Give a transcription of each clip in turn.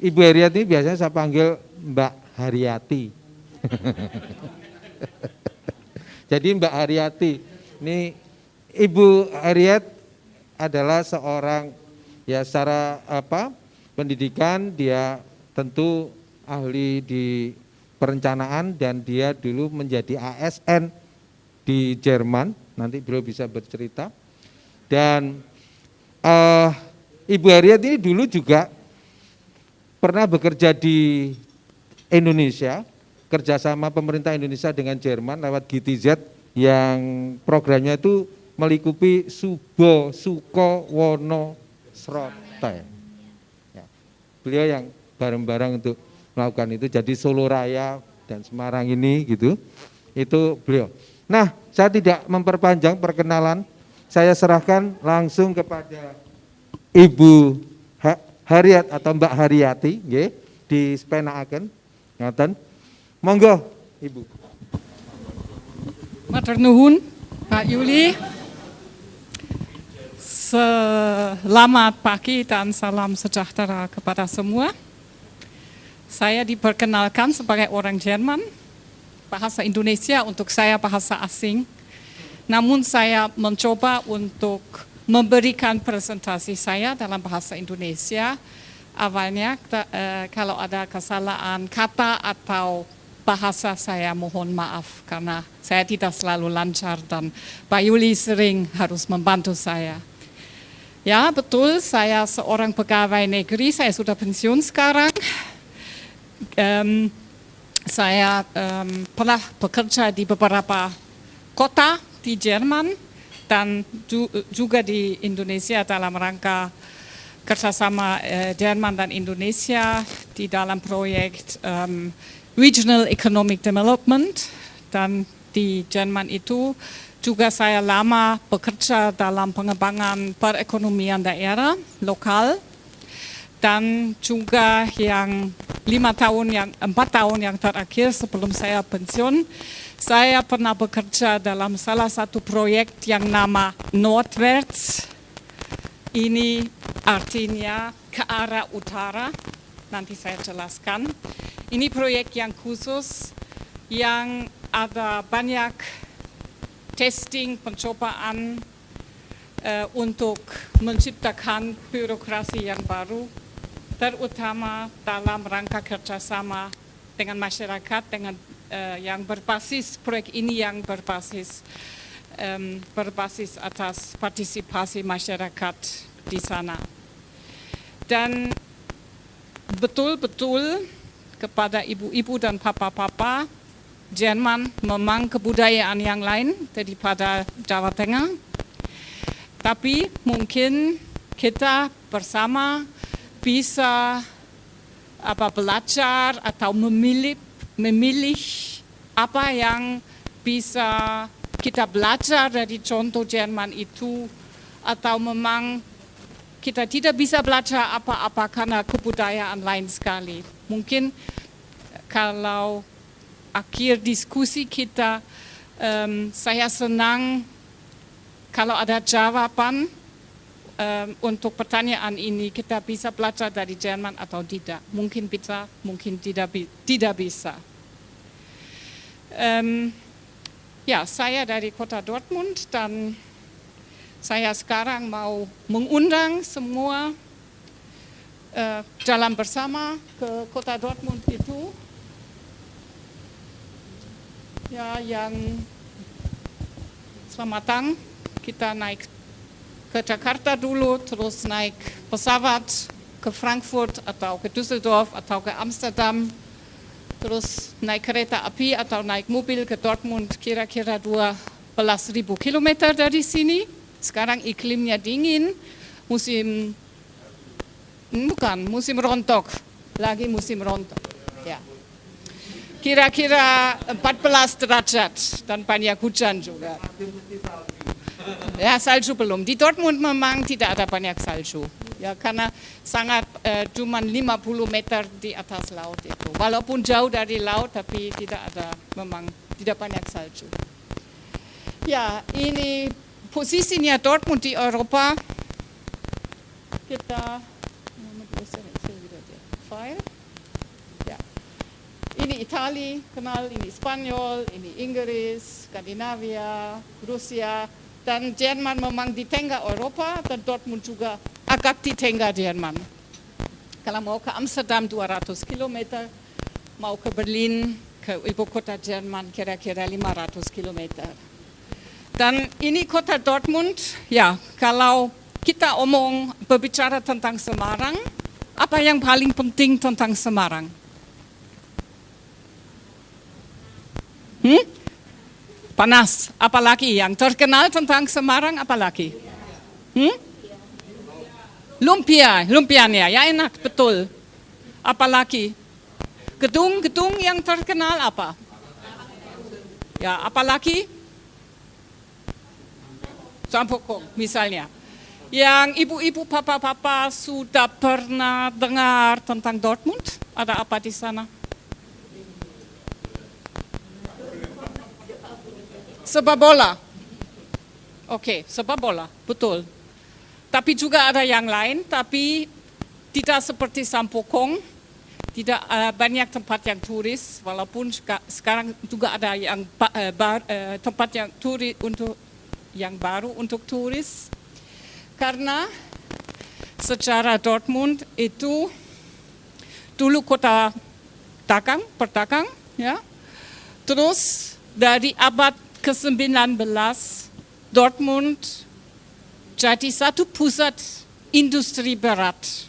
Ibu Haryati biasanya saya panggil Mbak Haryati. Jadi Mbak Haryati, ini Ibu Haryat adalah seorang ya secara pendidikan dia tentu ahli di perencanaan dan dia dulu menjadi ASN di Jerman, nanti beliau bisa bercerita. Dan Ibu Haryat ini dulu juga pernah bekerja di Indonesia, kerjasama pemerintah Indonesia dengan Jerman lewat GTZ yang programnya itu melingkupi Subo, Suko, Wono, Srota. Ya. Beliau yang bareng-bareng untuk melakukan itu, jadi Solo Raya dan Semarang ini gitu, itu beliau. Nah, saya tidak memperpanjang perkenalan, saya serahkan langsung kepada Ibu Haryat atau Mbak Haryati, nggih, dispenakaken. Ngaten. Monggo, Ibu. Matur nuwun, Pak Yuli. Selamat pagi dan salam sejahtera kepada semua. Saya diperkenalkan sebagai orang Jerman. Bahasa Indonesia untuk saya bahasa asing. Namun saya mencoba untuk memberikan presentasi saya dalam bahasa Indonesia. Awalnya kalau ada kesalahan kata atau bahasa saya mohon maaf karena saya tidak selalu lancar dan Pak Yuli sering harus membantu saya. Ya betul, saya seorang pegawai negeri, saya sudah pensiun sekarang. Saya pernah bekerja di beberapa kota di Jerman dan juga di Indonesia dalam rangka kerjasama Jerman dan Indonesia di dalam proyek Regional Economic Development, dan di Jerman itu juga saya lama bekerja dalam pengembangan perekonomian daerah lokal, dan juga yang 4 tahun yang terakhir sebelum saya pensiun, saya pernah bekerja dalam salah satu proyek yang nama Nordwärts. Ini artinya ke arah utara, nanti saya jelaskan. Ini proyek yang khusus, yang ada banyak testing, pencobaan untuk menciptakan birokrasi yang baru, terutama dalam rangka kerjasama dengan masyarakat, dengan yang berbasis proyek ini yang berbasis atas partisipasi masyarakat di sana. Dan betul-betul kepada ibu-ibu dan papa-papa, Jerman memang kebudayaan yang lain daripada Jawa Tengah. Tapi mungkin kita bersama bisa belajar atau memilih apa yang bisa kita belajar dari contoh Jerman itu, atau memang kita tidak bisa belajar apa-apa karena kebudayaan lain sekali. Mungkin kalau akhir diskusi kita, saya senang kalau ada jawaban untuk pertanyaan ini, kita bisa belajar dari Jerman atau tidak. Mungkin bisa, mungkin tidak bisa. Ya, saya dari kota Dortmund dan saya sekarang mau mengundang semua jalan bersama ke kota Dortmund itu. Ya, yang selamat datang, kita naik ke Jakarta dulu, terus naik pesawat ke Frankfurt atau ke Düsseldorf atau ke Amsterdam, terus naik kereta api atau naik mobil ke Dortmund, kira-kira 12.000 kilometer dari sini. Sekarang iklimnya dingin, musim rontok, lagi musim rontok. Ya. Kira-kira 14 derajat dan banyak hujan juga. Ya, salju belum. Di Dortmund memang tidak ada banyak salju. Ya, karena sangat cuma 50 meter di atas laut itu. Walaupun jauh dari laut, tapi tidak banyak salju. Ya, ini posisinya Dortmund di Eropa. Kita file. Ya. Ini Italia, kenal, ini Spanyol, ini Inggris, Skandinavia, Rusia, dan Jerman memang di tengah Eropa, dan Dortmund juga agak di tengah Jerman. Kalau mau ke Amsterdam 200 km, mau ke Berlin, ke ibu kota Jerman kira-kira 500 km. Dan ini kota Dortmund, ya kalau kita berbicara tentang Semarang, apa yang paling penting tentang Semarang? Panas, apalagi yang terkenal tentang Semarang, apalagi? Lumpianya, ya enak, betul. Apalagi? Gedung-gedung yang terkenal apa? Ya, apalagi? Sampokong, misalnya. Yang ibu-ibu, papa-papa sudah pernah dengar tentang Dortmund? Ada apa di sana? Sepak bola. Oke, sepak bola, betul. Tapi juga ada yang lain, tapi tidak seperti Sampokong, tidak banyak tempat yang turis, walaupun sekarang juga ada yang tempat yang turis untuk yang baru untuk turis. Karena secara Dortmund itu dulu kota perdagang, ya. Terus dari abad ke-19 Dortmund jadi satu pusat industri berat.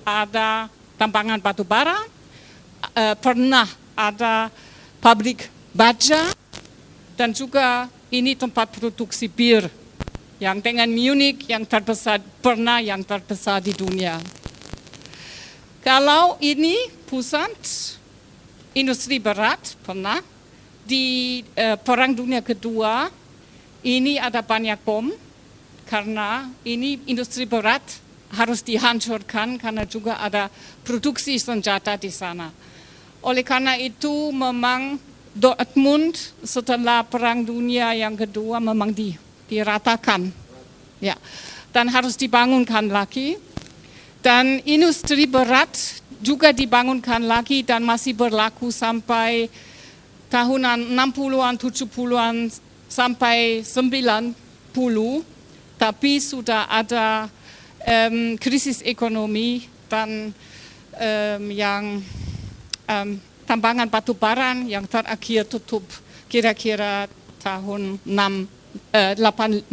Ada tambangan batu bara, pernah ada pabrik baja, dan juga ini tempat produksi bir yang dengan Munich yang terbesar di dunia. Kalau ini pusat industri berat pernah di Perang Dunia Kedua, ini ada banyak bom karena ini industri berat harus dihancurkan karena juga ada produksi senjata di sana. Oleh karena itu memang Dortmund setelah Perang Dunia yang Kedua memang diratakan, ya, dan harus dibangunkan lagi. Dan industri berat juga dibangunkan lagi dan masih berlaku sampai tahunan 60-an, 70-an sampai 90, tapi sudah ada krisis ekonomi dan yang tambangan batu bara yang terakhir tutup kira-kira tahun 86.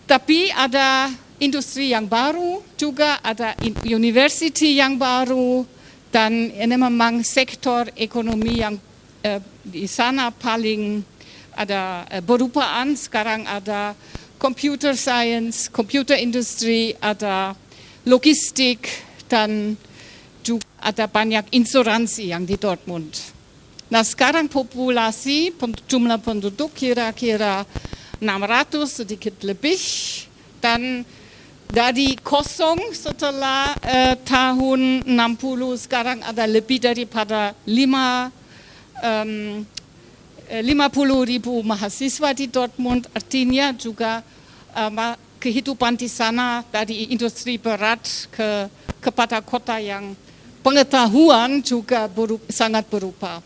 Tapi ada industri yang baru, juga ada university yang baru, dan ini memang sektor ekonomi yang di sana paling ada berupaan. Sekarang ada computer science, computer industry, ada logistik, dan juga ada banyak insuransi yang di Dortmund. Nah, sekarang populasi, jumlah penduduk kira-kira 600, sedikit lebih, dan dari kosong setelah tahun 60 sekarang ada lebih daripada 50.000 mahasiswa di Dortmund, artinya juga kehidupan di sana dari industri berat kepada kota yang pengetahuan juga sangat berubah.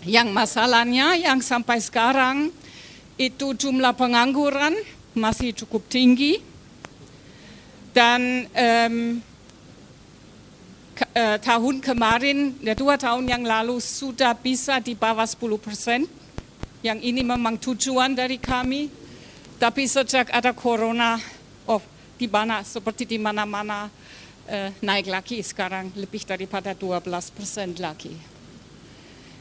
Yang masalahnya yang sampai sekarang itu jumlah pengangguran masih cukup tinggi, dan tahun kemarin, 2 tahun yang lalu sudah bisa di bawah 10%. Yang ini memang tujuan dari kami, tapi sejak ada corona, seperti di mana-mana naik lagi sekarang lebih daripada 12% lagi.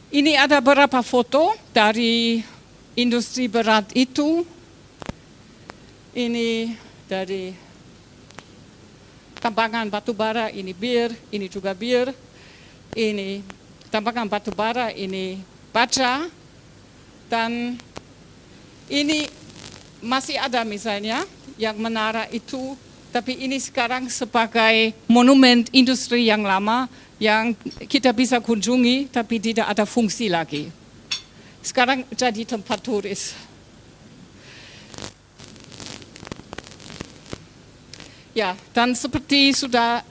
Ini ada beberapa foto dari industri berat itu. Ini dari tambangan batu bara, ini bir, ini juga bir. Ini tambangan batu bara, ini baja. Dan ini masih ada misalnya yang menara itu, tapi ini sekarang sebagai monumen industri yang lama yang kita bisa kunjungi tapi tidak ada fungsi lagi. Sekarang jadi tempat turis. Ya, dan seperti sudah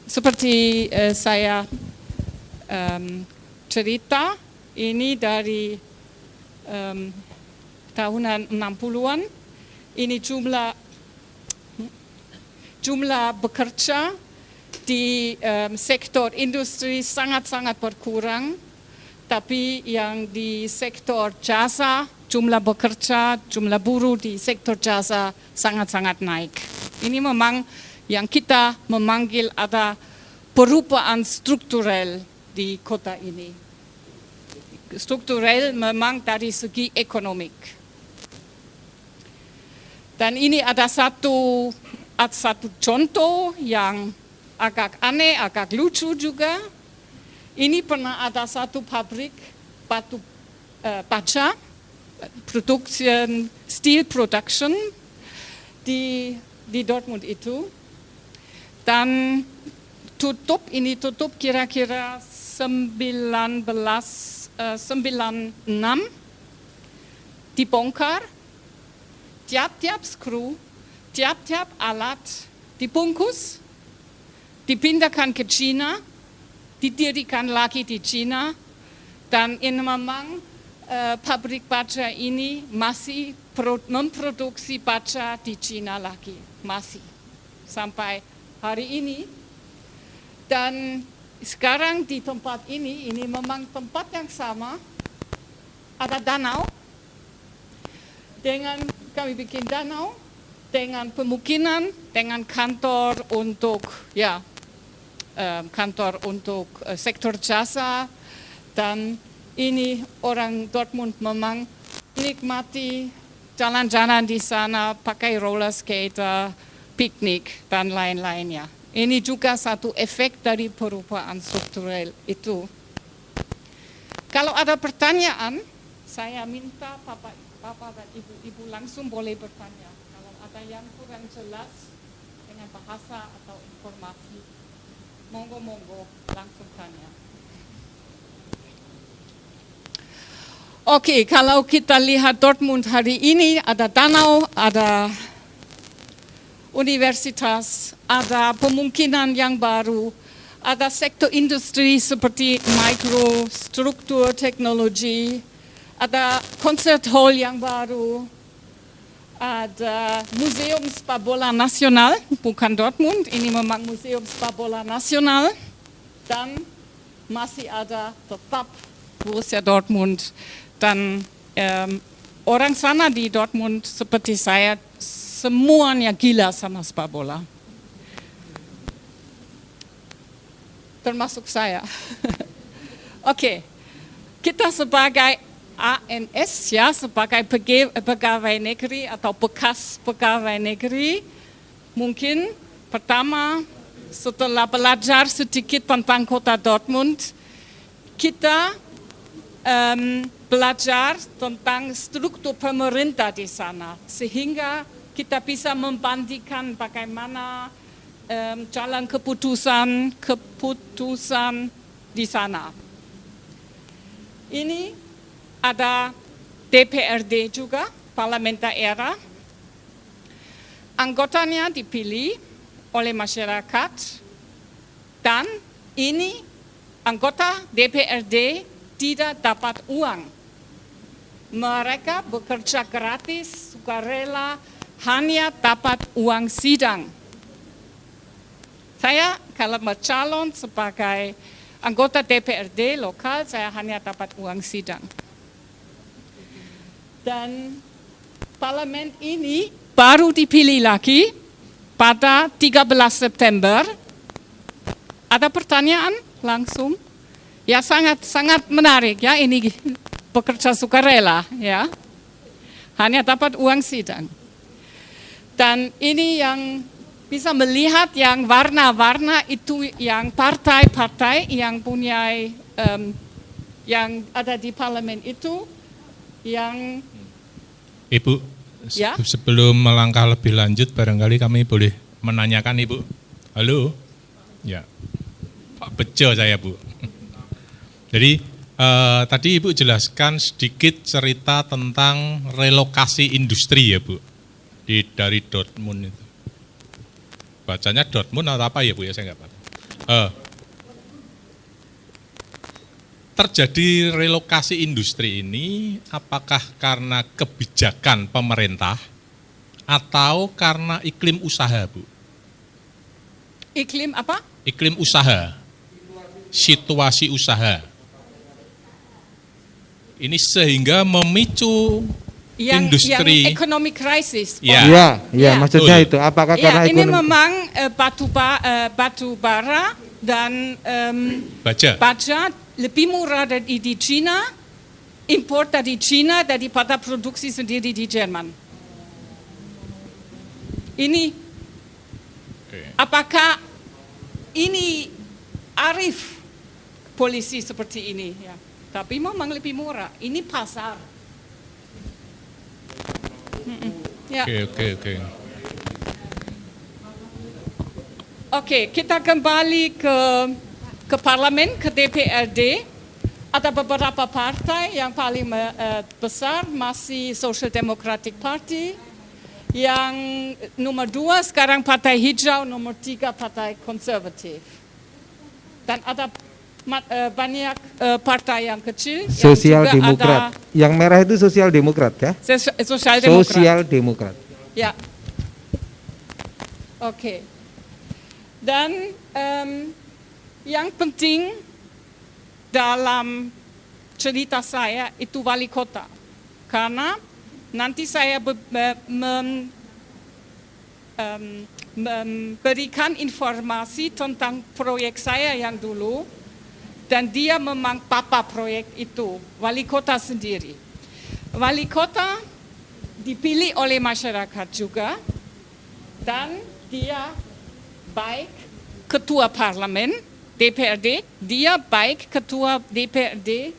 seperti saya cerita, ini dari tahunan 60-an, ini jumlah bekerja di sektor industri sangat-sangat berkurang, tapi yang di sektor jasa, jumlah bekerja, jumlah buruh di sektor jasa sangat-sangat naik. Ini memang yang kita memanggil ada perubahan struktural di kota ini. Struktural memang dari segi ekonomik. Dan ini ada satu contoh yang agak aneh, agak lucu juga. Ini pernah ada satu pabrik batu baja, steel production di Dortmund itu. Dan tutup kira-kira 1996, dibongkar, tiap-tiap skru, tiap-tiap alat dibungkus, dipindahkan ke China, didirikan lagi di China, dan ini memang pabrik baja ini masih memproduksi baja di China lagi, masih sampai hari ini. Dan sekarang di tempat ini memang tempat yang sama, ada danau, dengan kami bikin danau, dengan pemukiman, dengan kantor untuk sektor jasa, dan ini orang Dortmund memang menikmati jalan-jalan di sana, pakai roller skater, piknik, dan lain-lainnya. Ini juga satu efek dari perubahan struktural itu. Kalau ada pertanyaan, saya minta Bapak dan Ibu langsung boleh bertanya. Kalau ada yang kurang jelas dengan bahasa atau informasi, monggo langsung tanya. Oke, kalau kita lihat Dortmund hari ini, ada danau, ada universitas, ada pemungkinan yang baru, ada sektor industri seperti mikrostruktur teknologi, ada concert hall yang baru, ada Museum Sepak Bola Nasional, bukan Dortmund, ini memang Museum Sepak Bola Nasional, dan masih ada tetap Borussia Dortmund, dan orang sana di Dortmund seperti saya, semuanya gila sama sepak bola. Termasuk saya. Oke, kita sebagai ANS, ya, sebagai pegawai negeri atau bekas pegawai negeri, mungkin pertama setelah belajar sedikit tentang kota Dortmund, kita belajar tentang struktur pemerintah di sana, sehingga kita bisa membandingkan bagaimana jalan keputusan di sana. Ini ada DPRD juga, Parlemen Daerah. Anggotanya dipilih oleh masyarakat, dan ini anggota DPRD tidak dapat uang. Mereka bekerja gratis, sukarela, hanya dapat uang sidang. Saya kalau bercalon sebagai anggota DPRD lokal, saya hanya dapat uang sidang. Dan parlemen ini baru dipilih lagi pada 13 September. Ada pertanyaan langsung? Ya, sangat menarik ya, ini bekerja sukarela ya. Hanya dapat uang sidang. Dan ini yang bisa melihat yang warna-warna itu yang partai-partai yang punya yang ada di parlemen itu yang Ibu, ya? Sebelum melangkah lebih lanjut barangkali kami boleh menanyakan Ibu. Halo? Ya. Pak Bejo saya, Bu. Jadi tadi Ibu jelaskan sedikit cerita tentang relokasi industri ya, Bu. Dari Dortmund itu. Bacanya Dortmund atau apa ya, Bu, ya, saya nggak paham. terjadi relokasi industri ini apakah karena kebijakan pemerintah atau karena iklim usaha, Bu? Iklim apa? Iklim usaha, situasi usaha. Ini sehingga memicu industri. Yang economic crisis. Ya. Iya, iya, Ya. maksudnya Betul. itu. Apakah Ya, karena ini ekonomi? memang batu bara dan baja lebih murah dari di China, import dari China daripada produksi sendiri di Jerman. Ini, apakah ini arif polisi seperti ini? Ya. Tapi memang lebih murah. Ini pasar. Ya. Oke. Oke, kita kembali ke parlemen, ke DPRD. Ada beberapa partai yang paling besar masih Social Democratic Party. Yang nomor 2 sekarang Partai Hijau, nomor 3 Partai Konservatif. Dan ada banyak partai yang kecil. Sosial yang juga Demokrat. Yang merah itu Sosial Demokrat, ya? Sosial Demokrat. Sosial Demokrat. Ya. Oke. Dan yang penting dalam cerita saya itu wali kota. Karena nanti saya memberikan informasi tentang proyek saya yang dulu, dan dia memang papa proyek itu, wali kota sendiri. Wali kota dipilih oleh masyarakat juga, dan dia baik ketua parlemen, DPRD, dia baik ketua DPRD,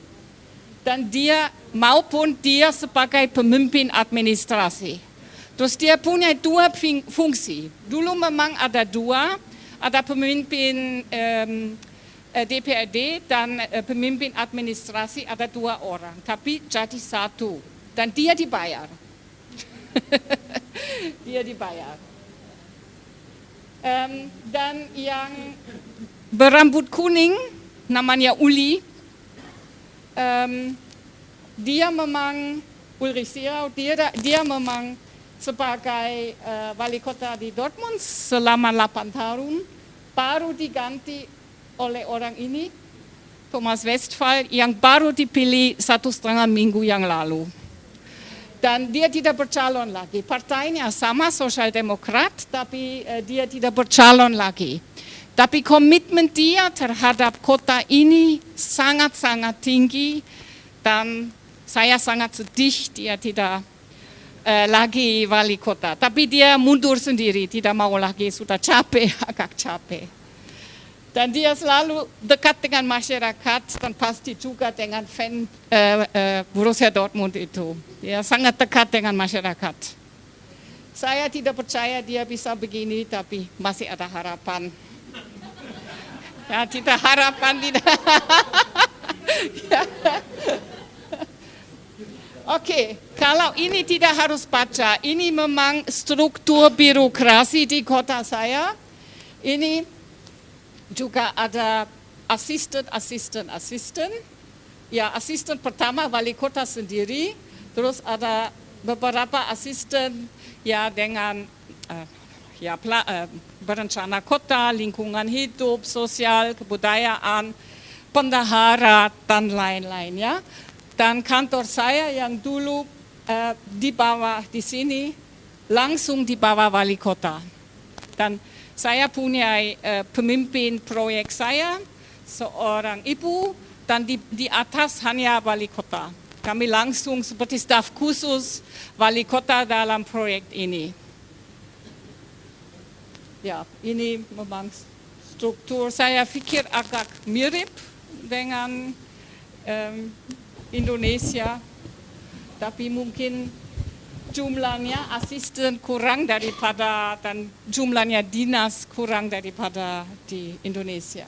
dan dia maupun dia sebagai pemimpin administrasi. Terus dia punya 2 fungsi. Dulu memang ada 2, ada pemimpin DPRD dan pemimpin administrasi, ada 2 orang, tapi jadi 1 dan dia dibayar. Dia dibayar. Dan yang berambut kuning namanya Uli, dia memang Ulrich Sirau, dia memang sebagai wali kota di Dortmund selama 8 tahun, baru diganti oleh orang ini, Thomas Westphal, yang baru dipilih 1,5 minggu yang lalu. Dan dia tidak bercalon lagi. Partainya sama, Sosial Demokrat, tapi dia tidak bercalon lagi. Tapi komitmen dia terhadap kota ini sangat-sangat tinggi, dan saya sangat sedih dia tidak lagi wali kota. Tapi dia mundur sendiri, tidak mau lagi, sudah capek, agak capek. Dan dia selalu dekat dengan masyarakat dan pasti juga dengan fan Borussia Dortmund itu. Dia sangat dekat dengan masyarakat. Saya tidak percaya dia bisa begini, tapi masih ada harapan. Ya, tidak harapan, tidak. Ya. Oke, kalau ini tidak harus baca, ini memang struktur birokrasi di kota saya. Ini juga ada asisten. Ya, asisten pertama wali kota sendiri, terus ada beberapa asisten ya dengan berencana kota, lingkungan hidup, sosial, kebudayaan, bendahara, dan lain-lainnya. Dan kantor saya yang dulu di bawah di sini, langsung di bawah wali kota. Dan saya punya pemimpin proyek saya, seorang ibu, dan di atas hanya wali kota. Kami langsung seperti staf khusus wali kota dalam proyek ini. Ya, ini memang struktur saya pikir agak mirip dengan Indonesia, tapi mungkin jumlahnya asisten kurang daripada dan jumlahnya dinas kurang daripada di Indonesia.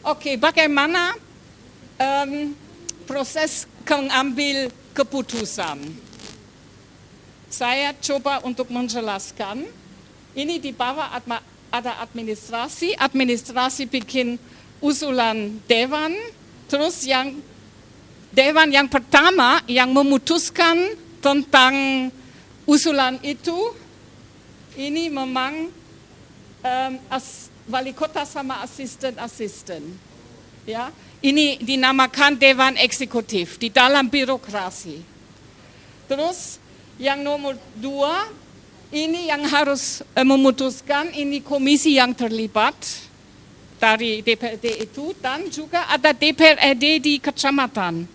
Oke, bagaimana proses mengambil keputusan? Saya coba untuk menjelaskan. Ini di bawah ada administrasi, administrasi bikin usulan dewan, terus yang dewan yang pertama yang memutuskan tentang usulan itu, ini memang wali kota sama asisten. Ya, ini dinamakan dewan eksekutif di dalam birokrasi. Terus yang nomor 2, ini yang harus memutuskan, ini komisi yang terlibat dari DPRD itu, dan juga ada DPRD di kecamatan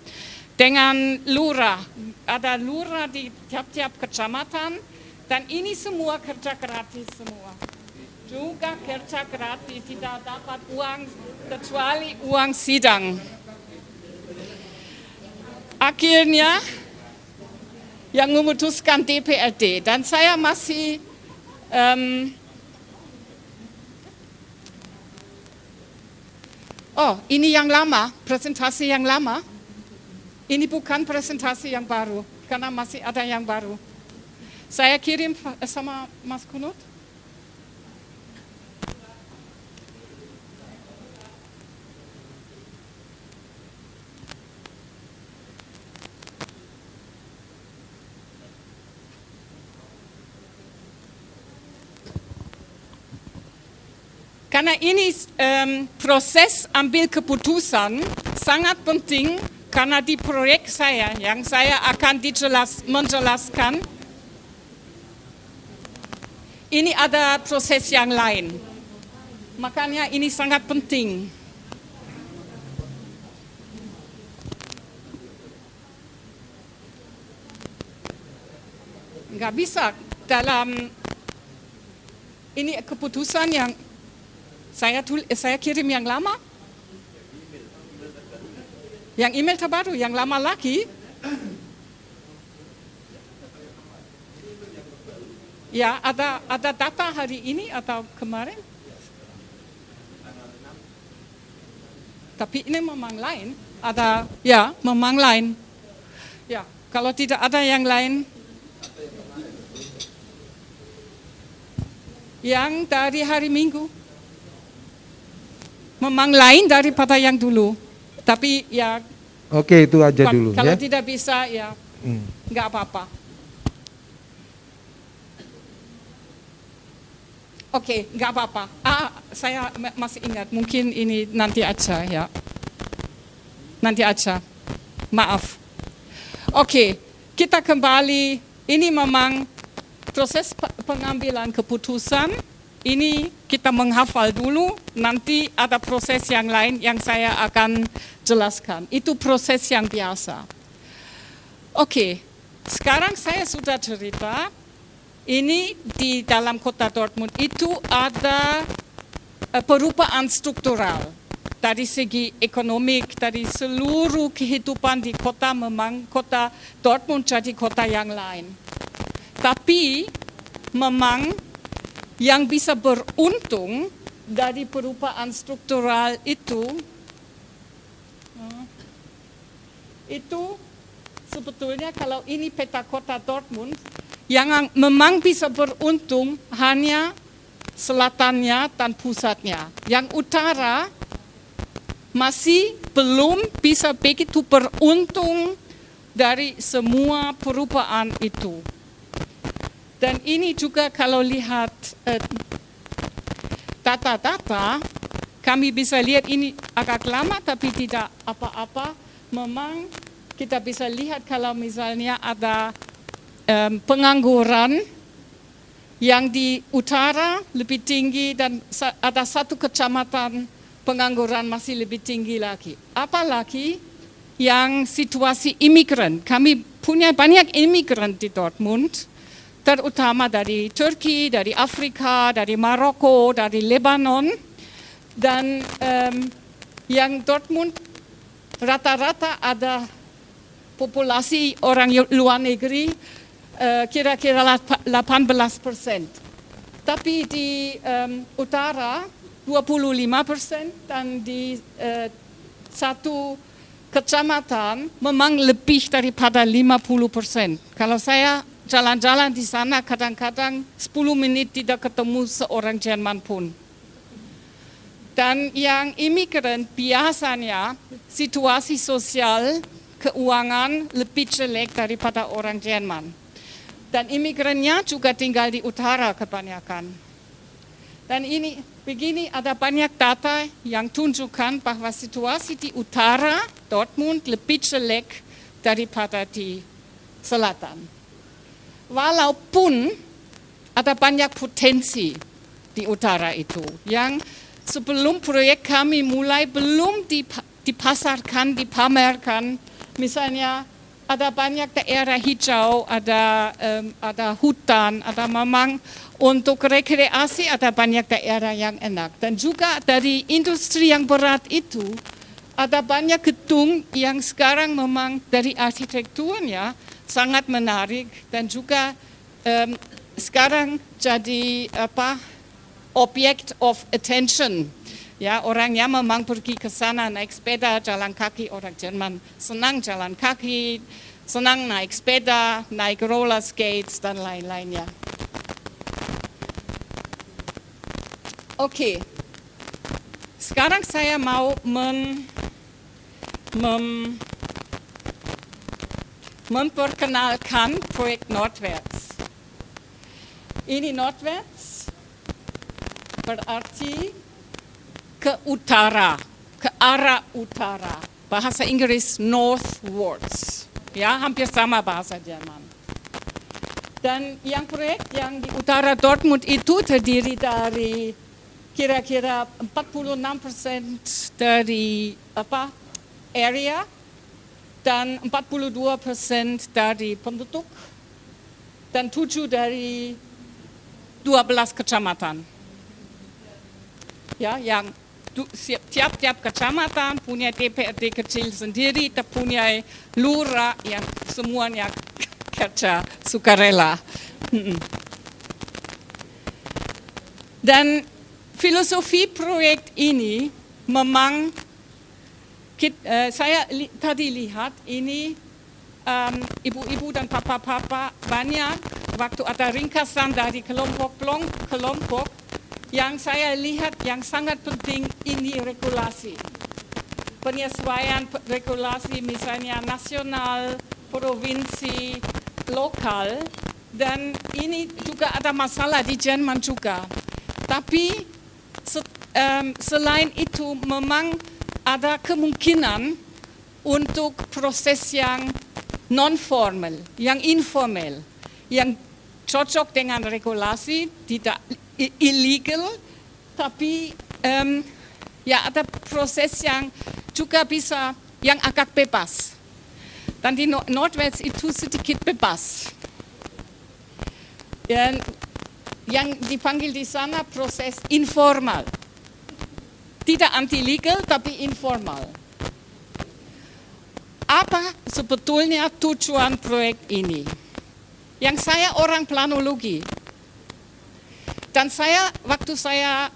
dengan lurah, ada lurah di tiap-tiap kecamatan, dan ini semua kerja gratis semua. Juga kerja gratis, tidak dapat uang kecuali uang sidang. Akhirnya yang memutuskan DPRD, dan saya masih ini yang lama, presentasi yang lama. Ini bukan presentasi yang baru, karena masih ada yang baru. Saya kirim sama Mas Kunut. Karena ini proses ambil keputusan sangat penting, karena di proyek saya yang saya akan menjelaskan, ini ada proses yang lain. Makanya ini sangat penting. Nggak bisa dalam ini keputusan yang saya kirim yang lama, yang email terbaru, yang lama lagi. Ya, ada data hari ini atau kemarin. Tapi ini memang lain, memang lain. Ya, kalau tidak ada yang lain, yang dari hari Minggu, memang lain daripada yang dulu. Tapi ya. Oke, itu aja dulu. Kalau ya. tidak bisa ya nggak apa-apa. Oke, nggak apa-apa. Saya masih ingat. Mungkin ini nanti aja ya. Nanti aja. Maaf. Oke, kita kembali. Ini memang proses pengambilan keputusan. Ini kita menghafal dulu, nanti ada proses yang lain yang saya akan jelaskan. Itu proses yang biasa. Oke, sekarang saya sudah cerita, ini di dalam kota Dortmund itu ada perubahan struktural. Dari segi ekonomik, dari seluruh kehidupan di kota, memang kota Dortmund jadi kota yang lain. Tapi memang yang bisa beruntung dari perubahan struktural itu sebetulnya kalau ini peta kota Dortmund, yang memang bisa beruntung hanya selatannya dan pusatnya. Yang utara masih belum bisa begitu beruntung dari semua perubahan itu. Dan ini juga kalau lihat data-data, kami bisa lihat ini agak lama tapi tidak apa-apa. Memang kita bisa lihat kalau misalnya ada pengangguran yang di utara lebih tinggi dan ada satu kecamatan pengangguran masih lebih tinggi lagi. Apalagi yang situasi imigran. Kami punya banyak imigran di Dortmund, terutama dari Turki, dari Afrika, dari Maroko, dari Lebanon, dan yang Dortmund rata-rata ada populasi orang luar negeri kira-kira 18%. Tapi di utara 25% dan di satu kecamatan memang lebih daripada 50%. Kalau saya jalan-jalan di sana kadang-kadang 10 menit tidak ketemu seorang Jerman pun. Dan yang imigran biasanya situasi sosial, keuangan lebih jelek daripada orang Jerman. Dan imigrannya juga tinggal di utara kebanyakan. Dan ini begini, ada banyak data yang tunjukkan bahwa situasi di utara Dortmund lebih jelek daripada di selatan. Walaupun ada banyak potensi di utara itu yang sebelum proyek kami mulai belum dipasarkan, dipamerkan. Misalnya ada banyak daerah hijau, ada hutan, ada memang untuk rekreasi ada banyak daerah yang enak. Dan juga dari industri yang berat itu ada banyak gedung yang sekarang memang dari arsitekturnya sangat menarik dan juga sekarang jadi object of attention. Ya, orangnya memang pergi ke sana naik sepeda, jalan kaki, orang Jerman senang jalan kaki, senang naik sepeda, naik roller skates dan lain-lainnya. Oke, sekarang saya mau memperkenalkan proyek Nordwärts. Ini Nordwärts berarti ke utara, ke arah utara. Bahasa Inggris northwards. Ya, hampir sama bahasa Jerman. Dan yang proyek yang di utara Dortmund itu terdiri dari kira-kira 46% dari area dan 42% dari penduduk dan 7 dari 12 kecamatan. Ya, yang tiap-tiap kecamatan punya DPRD kecil sendiri, punya lurah yang semuanya kerja sukarela. Dan filosofi proyek ini memang saya tadi lihat ini ibu-ibu dan papa-papa banyak waktu ada ringkasan dari kelompok yang saya lihat yang sangat penting ini regulasi. Penyesuaian regulasi misalnya nasional, provinsi, lokal, dan ini juga ada masalah di Jerman juga. Tapi selain itu memang ada kemungkinan untuk proses yang non-formal, yang informal, yang cocok dengan regulasi, tidak illegal, tapi ya ada proses yang juga bisa, yang agak bebas. Dan di Nordwärts itu sedikit bebas. Yang dipanggil di sana proses informal. Tidak anti-legal, tapi informal. Apa sebetulnya tujuan proyek ini? Yang saya orang planologi. Dan waktu saya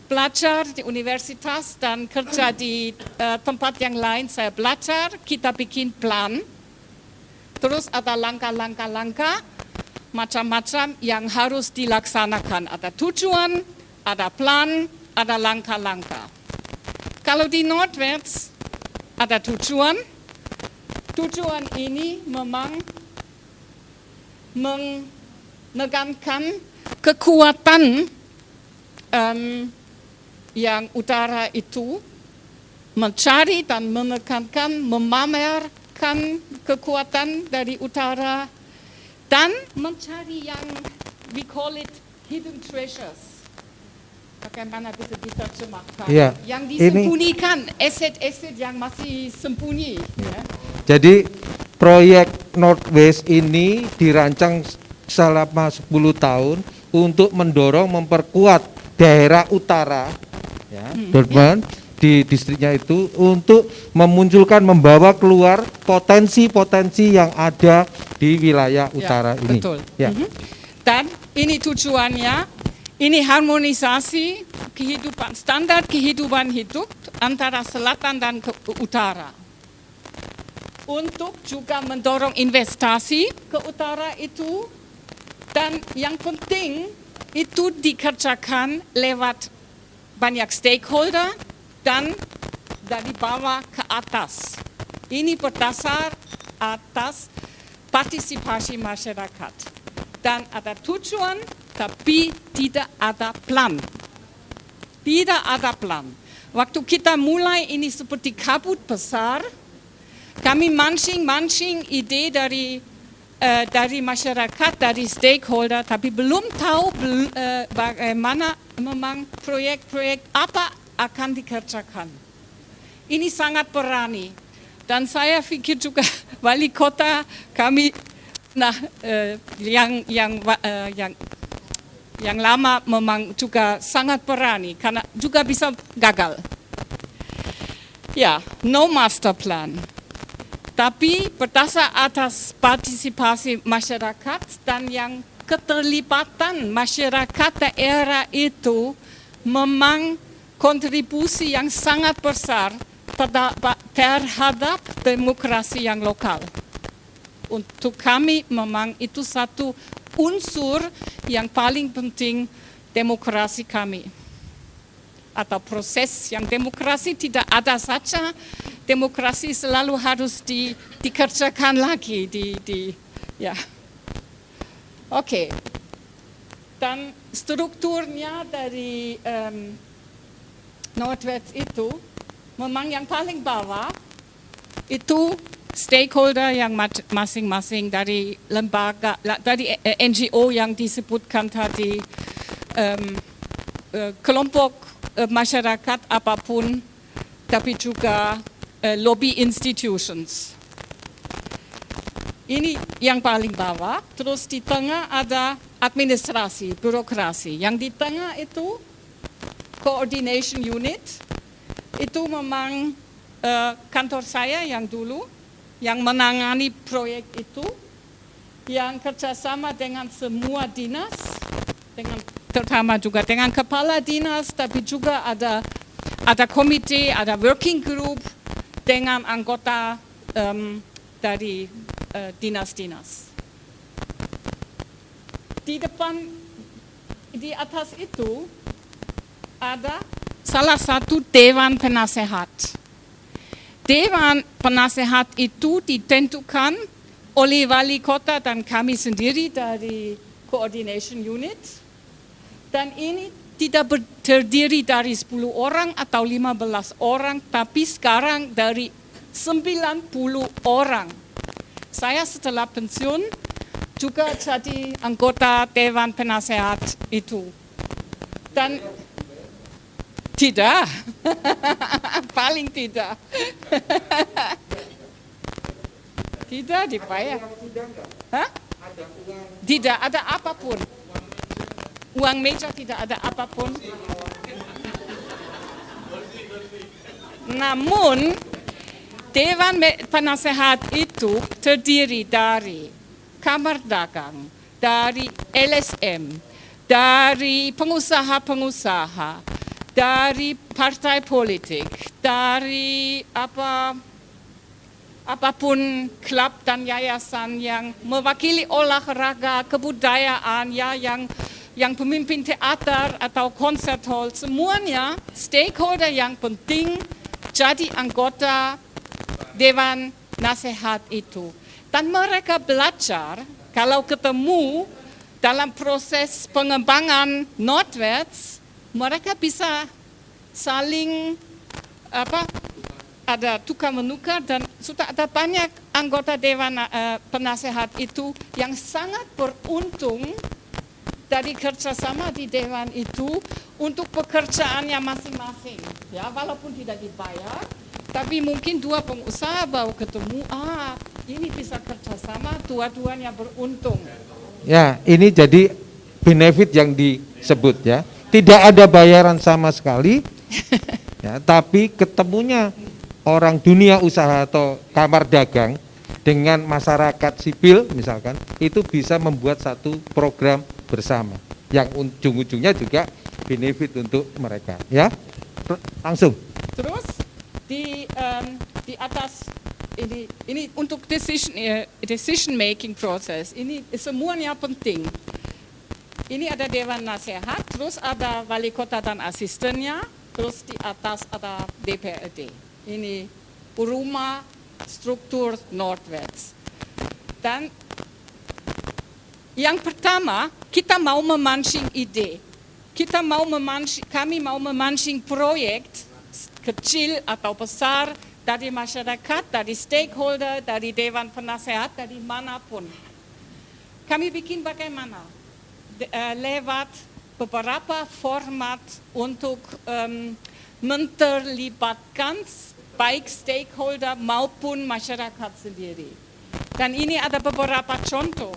belajar di universitas dan kerja di tempat yang lain, saya belajar, kita bikin plan. Terus ada langkah-langkah macam-macam yang harus dilaksanakan. Ada tujuan, ada plan, ada langkah-langkah. Kalau di Nordwärts ada tujuan. Tujuan ini memang menekankan kekuatan yang utara itu, mencari dan menekankan, memamerkan kekuatan dari utara, dan mencari yang we call it hidden treasures. Bagaimana bisa diterjemahkan? Ya, yang disembunyikan, aset-aset yang masih sembunyi. Ya. Jadi proyek Nordwärts ini dirancang selama 10 tahun untuk mendorong memperkuat daerah utara, ya, Dortmund di distriknya itu untuk memunculkan, membawa keluar potensi-potensi yang ada di wilayah utara ini. Betul. Ya. Dan ini tujuannya, ini harmonisasi kehidupan, standar kehidupan hidup antara selatan dan utara. untuk juga mendorong investasi ke utara itu, dan yang penting itu dikerjakan lewat banyak stakeholder dan dari bawah ke atas. Ini berdasar atas partisipasi masyarakat. Dan ada tujuan, tapi tidak ada plan. Tidak ada plan. Waktu kita mulai ini seperti kabut besar, kami mancing ide dari masyarakat, dari stakeholder, tapi belum tahu bagaimana memang proyek-proyek apa akan dikerjakan. Ini sangat berani. Dan saya pikir juga wali kota kami, yang lama memang juga sangat berani, karena juga bisa gagal. Ya, no master plan. Tapi berdasar atas partisipasi masyarakat dan yang keterlibatan masyarakat daerah itu memang kontribusi yang sangat besar terhadap demokrasi yang lokal. Untuk kami memang itu satu unsur yang paling penting demokrasi kami. Atau proses yang demokrasi tidak ada saja, demokrasi selalu harus dikerjakan lagi. Ya. Oke. Dan strukturnya dari Nordwärts itu, memang yang paling bawah itu stakeholder yang masing-masing dari lembaga, dari NGO yang disebutkan tadi, kelompok masyarakat apapun, tapi juga lobby institutions. Ini yang paling bawah, terus di tengah ada administrasi, birokrasi. Yang di tengah itu coordination unit, itu memang kantor saya yang dulu, yang menangani proyek itu, yang kerjasama dengan semua dinas, terutama juga dengan kepala dinas, tapi juga ada komite, ada working group dengan anggota dari dinas-dinas. Di atas itu ada salah satu Dewan Penasehat. Dewan Penasehat itu ditentukan oleh wali kota dan kami sendiri dari coordination unit. Dan ini tidak terdiri dari 10 orang atau 15 orang, tapi sekarang dari 90 orang. Saya setelah pensiun juga jadi anggota Dewan Penasehat itu. Dan tidak, paling tidak. Tidak dibayar. Hah? Tidak ada apapun. Uang meja tidak ada apapun. Namun, Dewan Penasehat itu terdiri dari Kamar Dagang, dari LSM, dari pengusaha-pengusaha, dari partai politik, dari apapun klub dan yayasan yang mewakili olahraga, kebudayaan, ya, yang pemimpin teater atau konser hall, semuanya stakeholder yang penting jadi anggota Dewan Nasihat itu. Dan mereka belajar, kalau ketemu dalam proses pengembangan Nordwärts, mereka bisa saling ada tukar-menukar, dan sudah ada banyak anggota Dewan Penasehat itu yang sangat beruntung dari kerjasama di Dewan itu untuk pekerjaannya masing-masing. Ya, walaupun tidak dibayar, tapi mungkin dua pengusaha baru ketemu, ini bisa kerjasama, dua-duanya beruntung. Ya, ini jadi benefit yang disebut ya. Tidak ada bayaran sama sekali, ya, tapi ketemunya orang dunia usaha atau kamar dagang dengan masyarakat sipil misalkan, itu bisa membuat satu program bersama yang ujung-ujungnya juga benefit untuk mereka. Ya, langsung. Terus di atas ini untuk decision making proses. Ini semuanya penting. Ini ada Dewan Nasihat, terus ada Wali Kota dan asistennya, terus di atas ada DPRD. Ini rumah struktur Nordwest. Dan yang pertama, kita mau memancing ide. Kami mau memancing proyek kecil atau besar dari masyarakat, dari stakeholder, dari Dewan Penasehat, dari manapun. Kami bikin bagaimana? Lewat beberapa format untuk menterlibatkan baik stakeholder maupun masyarakat sendiri. Dan ini ada beberapa contoh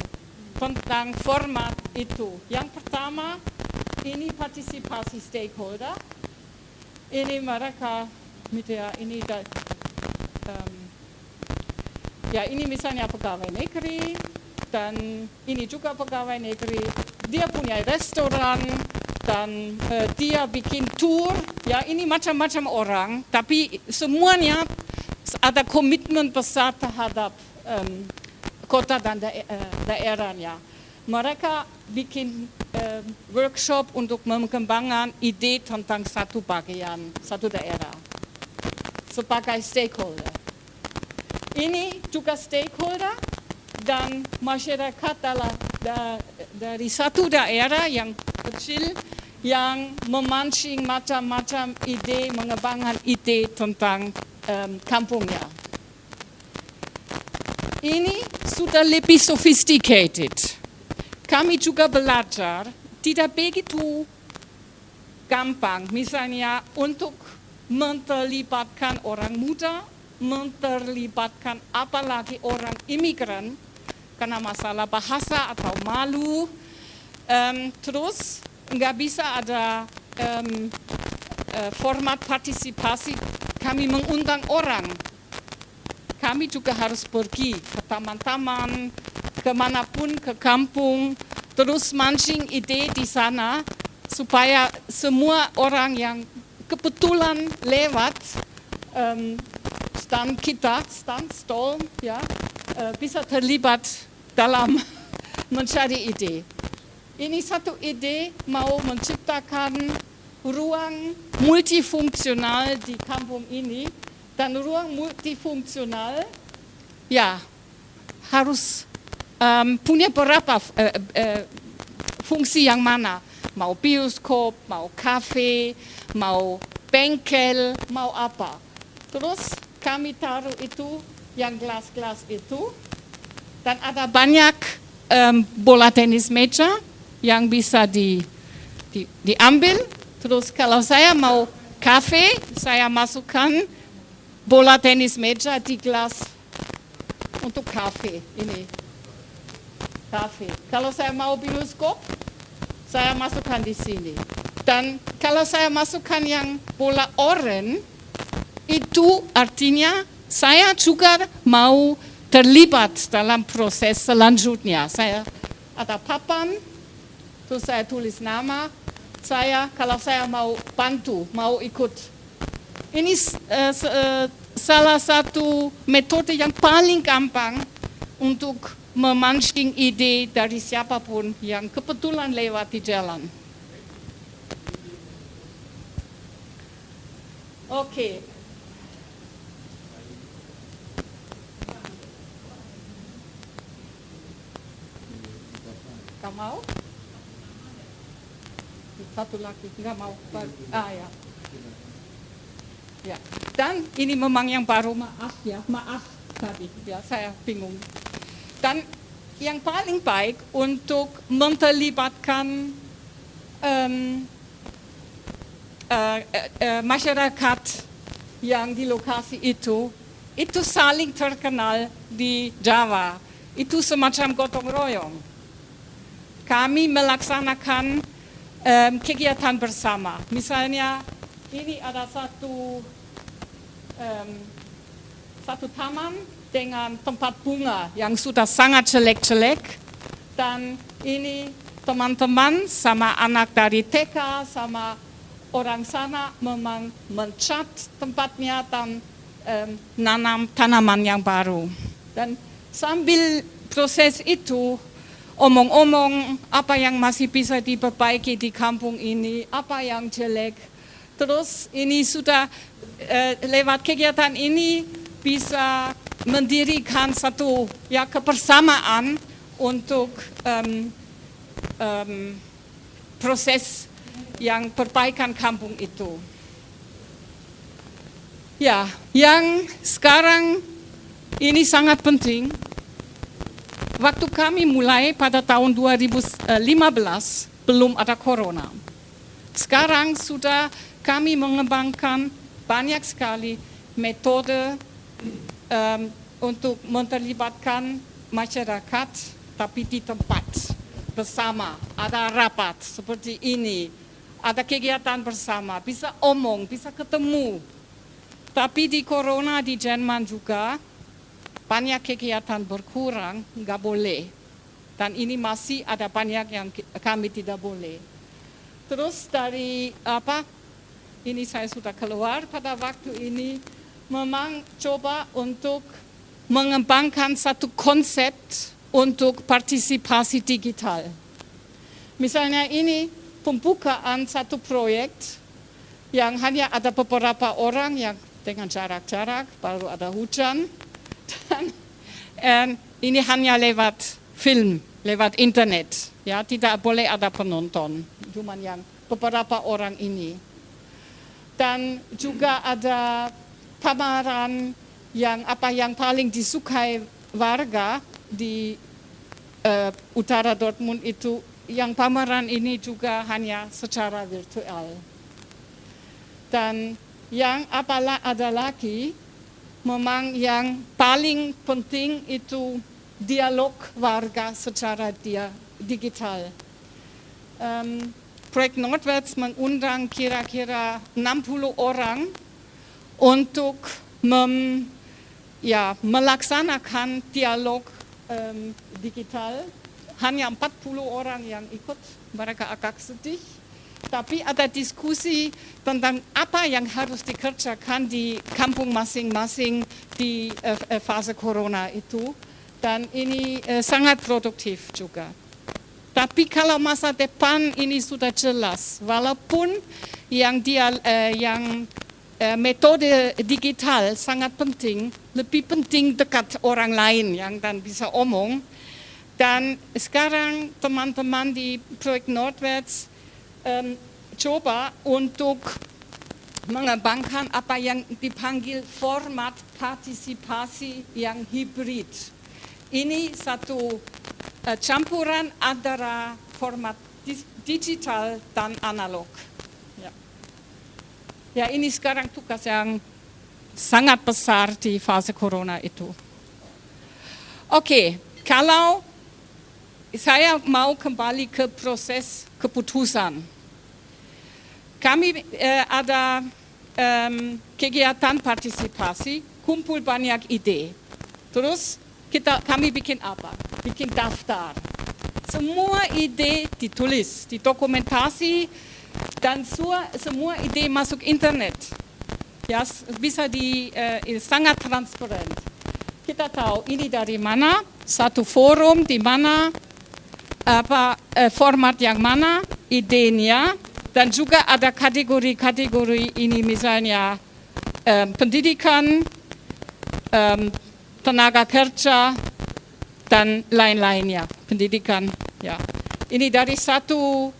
tentang format itu. Yang pertama, ini partisipasi stakeholder. Ini mereka ini misalnya pegawai negeri dan ini juga pegawai negeri. Dia punya restoran dan dia bikin tour. Ya, ini macam-macam orang, tapi semuanya ada komitmen besar terhadap kota dan daerahnya. Mereka bikin workshop untuk mengembangkan ide tentang satu bagian, satu daerah sebagai stakeholder. Ini juga stakeholder dan masyarakat dari satu daerah yang kecil yang memancing macam-macam ide, mengembangkan ide tentang kampungnya. Ini sudah lebih sophisticated. Kami juga belajar tidak begitu gampang, misalnya untuk menterlibatkan orang muda, menterlibatkan apalagi orang imigran karena masalah bahasa atau malu. Terus nggak bisa ada format partisipasi. Kami mengundang orang. Kami juga harus pergi ke taman-taman, kemanapun, ke kampung, terus mancing ide di sana supaya semua orang yang kebetulan lewat stall, ya, bisa terlibat dalam mencari ide. Ini satu ide mau menciptakan ruang multifungsional di kampung ini, dan ruang multifungsional ya harus punya berapa fungsi yang mana, mau bioskop, mau kafe, mau bengkel, mau apa. Terus kami taruh itu yang gelas-gelas itu, dan ada banyak bola tenis meja yang bisa diambil. Terus kalau saya mau kafe, saya masukkan bola tenis meja di gelas untuk kafe ini. Kafe. Kalau saya mau bioskop, saya masukkan di sini. Dan kalau saya masukkan yang bola oranye, itu artinya saya juga mau terlibat dalam proses selanjutnya. Saya ada papan, terus saya tulis nama saya, kalau saya mau bantu, mau ikut. Ini salah satu metode yang paling gampang untuk memancing ide dari siapapun yang kebetulan lewat di jalan. Oke. Kamu mau? Satu lagi, nggak mau. Ya. Ya. Dan ini memang yang baru, maaf tadi, ya saya bingung. Dan yang paling baik untuk menterlibatkan masyarakat yang di lokasi itu saling terkenal di Jawa. Itu semacam gotong royong. Kami melaksanakan kegiatan bersama. Misalnya ini ada satu taman dengan tempat bunga yang sudah sangat jelek-jelek, dan ini teman-teman sama anak dari TK sama orang sana memang mencat tempatnya dan nanam tanaman yang baru. Dan sambil proses itu, omong-omong apa yang masih bisa diperbaiki di kampung ini, apa yang jelek. Terus ini sudah lewat kegiatan ini bisa mendirikan satu kebersamaan untuk proses yang perbaikan kampung itu. Ya, yang sekarang ini sangat penting. Waktu kami mulai pada tahun 2015 belum ada corona. Sekarang sudah kami mengembangkan banyak sekali metode untuk menerlibatkan masyarakat, tapi di tempat bersama, ada rapat seperti ini, ada kegiatan bersama, bisa omong, bisa ketemu. Tapi di corona di Jerman juga banyak kegiatan berkurang, nggak boleh. Dan ini masih ada banyak yang kami tidak boleh. Terus dari ini saya sudah keluar pada waktu ini, memang coba untuk mengembangkan satu konsep untuk partisipasi digital. Misalnya ini pembukaan satu proyek yang hanya ada beberapa orang yang dengan jarak-jarak, baru ada hujan. Dan ini hanya lewat film, lewat internet. Ya, tidak boleh ada penonton, cuma yang beberapa orang ini. Dan juga ada pameran yang paling disukai warga di utara Dortmund itu, yang pameran ini juga hanya secara virtual. Dan yang ada lagi, memang yang paling penting itu dialog warga secara digital. Projekt Nordwärts mengundang kira-kira 60 orang untuk melaksanakan dialog digital. Hanya 40 orang yang ikut, mereka agak sedih. Tapi ada diskusi tentang apa yang harus dikerjakan di kampung masing-masing di fase corona itu. Dan ini sangat produktif juga. Tapi kalau masa depan ini sudah jelas, walaupun yang metode digital sangat penting, lebih penting dekat orang lain yang dan bisa omong. Dan sekarang teman-teman di Projekt Nordwärts coba untuk mengembangkan apa yang dipanggil format partisipasi yang hibrid. Ini satu campuran antara format digital dan analog. Ya, ini sekarang tugas yang sangat besar di fase corona itu. Oke, kalau saya mau kembali ke proses keputusan. Kami ada kegiatan partisipasi, kumpul banyak ide. Terus kami bikin apa? Bikin daftar. Semua ide ditulis, didokumentasi, dan semua ide masuk internet. Ya, bisa sangat transparan. Kita tahu ini dari mana, satu forum di mana, format yang mana, idenya, dan juga ada kategori-kategori ini, misalnya pendidikan, tenaga kerja, dan lain-lainnya, pendidikan. Ya. Ini dari satu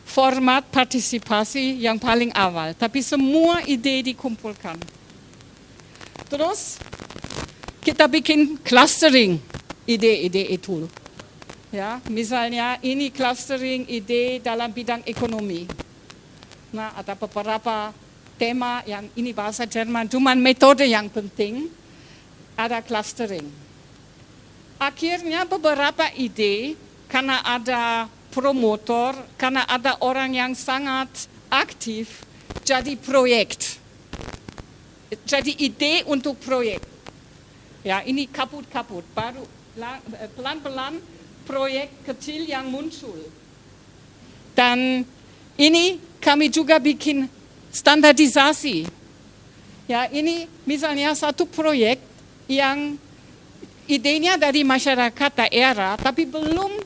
format partisipasi yang paling awal, tapi semua ide dikumpulkan. Terus kita bikin clustering ide-ide itu. Ya, misalnya ini clustering ide dalam bidang ekonomi. Nah, ada beberapa tema yang ini bahasa Jerman, cuma metode yang penting, ada clustering. Akhirnya beberapa ide, karena ada promotor, karena ada orang yang sangat aktif, jadi proyek. Jadi ide untuk proyek. Ya, ini kaput-kaput, baru pelan-pelan proyek kecil yang muncul. Dan ini kami juga bikin standarisasi. Ya, ini misalnya satu proyek yang idenya dari masyarakat daerah, tapi belum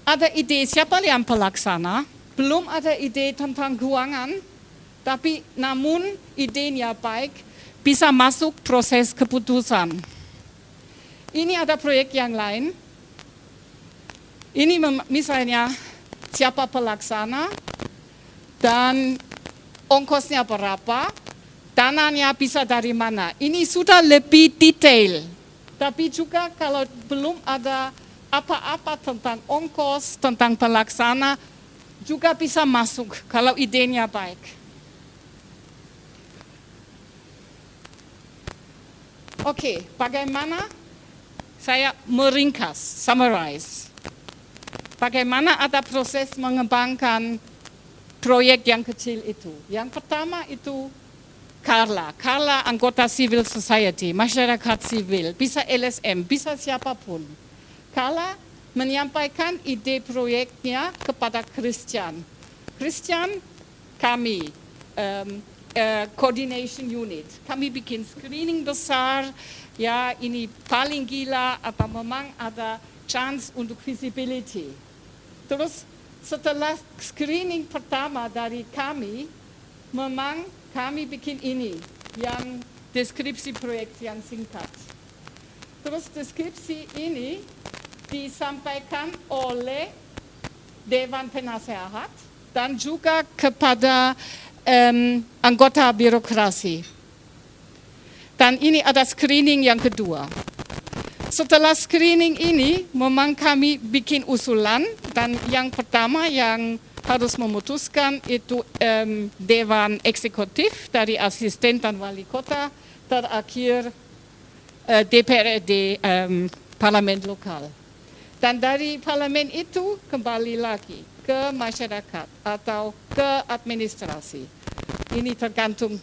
ada ide siapa yang pelaksana, belum ada ide tentang keuangan, tapi namun idenya baik, bisa masuk proses keputusan. Ini ada proyek yang lain. Ini misalnya siapa pelaksana dan ongkosnya berapa, dananya bisa dari mana. Ini sudah lebih detail. Tapi juga kalau belum ada apa-apa tentang ongkos, tentang pelaksana, juga bisa masuk kalau idenya baik. Oke, bagaimana saya meringkas, summarize. Bagaimana ada proses mengembangkan proyek yang kecil itu. Yang pertama itu Carla anggota civil society, masyarakat sivil, bisa LSM, bisa siapapun. Carla menyampaikan ide proyeknya kepada Christian. Christian, kami, coordination unit, kami bikin screening besar, ya ini paling gila, apa memang ada chance untuk visibility. Terus setelah screening pertama dari kami, memang kami bikin ini, yang deskripsi proyek yang singkat. Terus deskripsi ini disampaikan oleh Dewan Penasehat dan juga kepada anggota birokrasi. Dan ini ada screening yang kedua. Setelah screening ini, memang kami bikin usulan, dan yang pertama yang harus memutuskan itu Dewan Eksekutif dari asisten dan wali kota, terakhir DPRD Parlemen Lokal. Dan dari parlemen itu kembali lagi ke masyarakat atau ke administrasi. Ini tergantung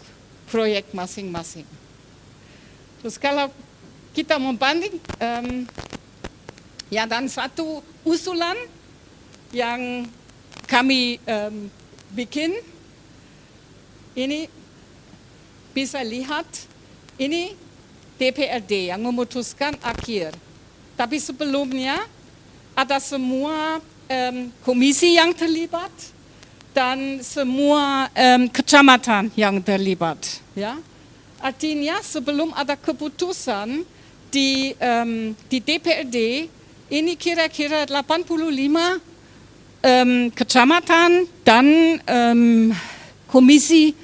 proyek masing-masing. Terus kalau kita membanding, ya dan satu usulan yang kami bikin, ini bisa lihat, ini DPRD yang memutuskan akhir. Tapi sebelumnya ada semua komisi yang terlibat dan semua kecamatan yang terlibat. Ya. Artinya sebelum ada keputusan di DPRD, ini kira-kira 85 kecamatan dan komisi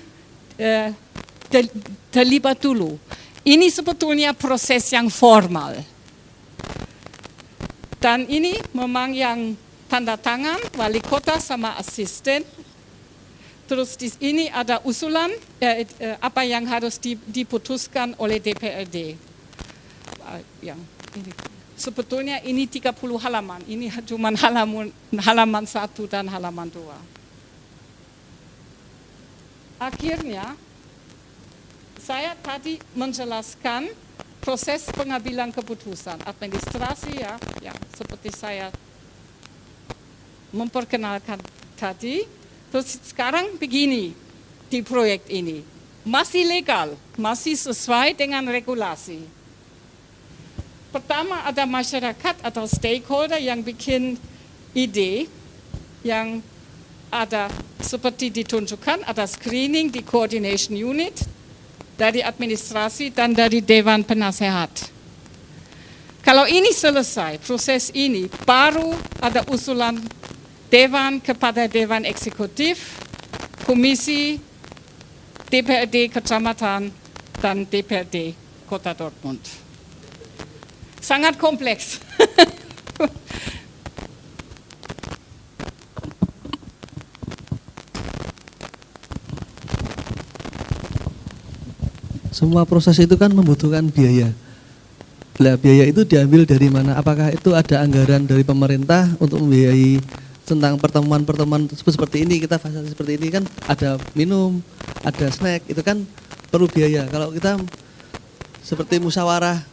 terlibat dulu. Ini sebetulnya proses yang formal. Dan ini memang yang tanda tangan wali kota sama asisten. Terus di sini ada usulan apa yang harus diputuskan oleh DPRD. Yang ini. Sebetulnya ini 30 halaman. Ini cuma halaman 1 dan halaman 2. Akhirnya saya tadi menjelaskan proses pengambilan keputusan administrasi, ya seperti saya memperkenalkan tadi. Terus sekarang begini di proyek ini, masih legal, masih sesuai dengan regulasi. Pertama ada masyarakat atau stakeholder yang bikin ide, yang ada seperti ditunjukkan, ada screening di coordination unit, dari administrasi dan dari Dewan Penasehat. Kalau ini selesai, proses ini, baru ada usulan Dewan kepada Dewan Eksekutif, Komisi, DPRD Kecamatan, dan DPRD Kota Dortmund. Sangat kompleks. Semua proses itu kan membutuhkan biaya. Nah, biaya itu diambil dari mana? Apakah itu ada anggaran dari pemerintah untuk membiayai tentang pertemuan-pertemuan seperti ini, kita fasilitasi seperti ini kan ada minum, ada snack, itu kan perlu biaya. Kalau kita seperti musyawarah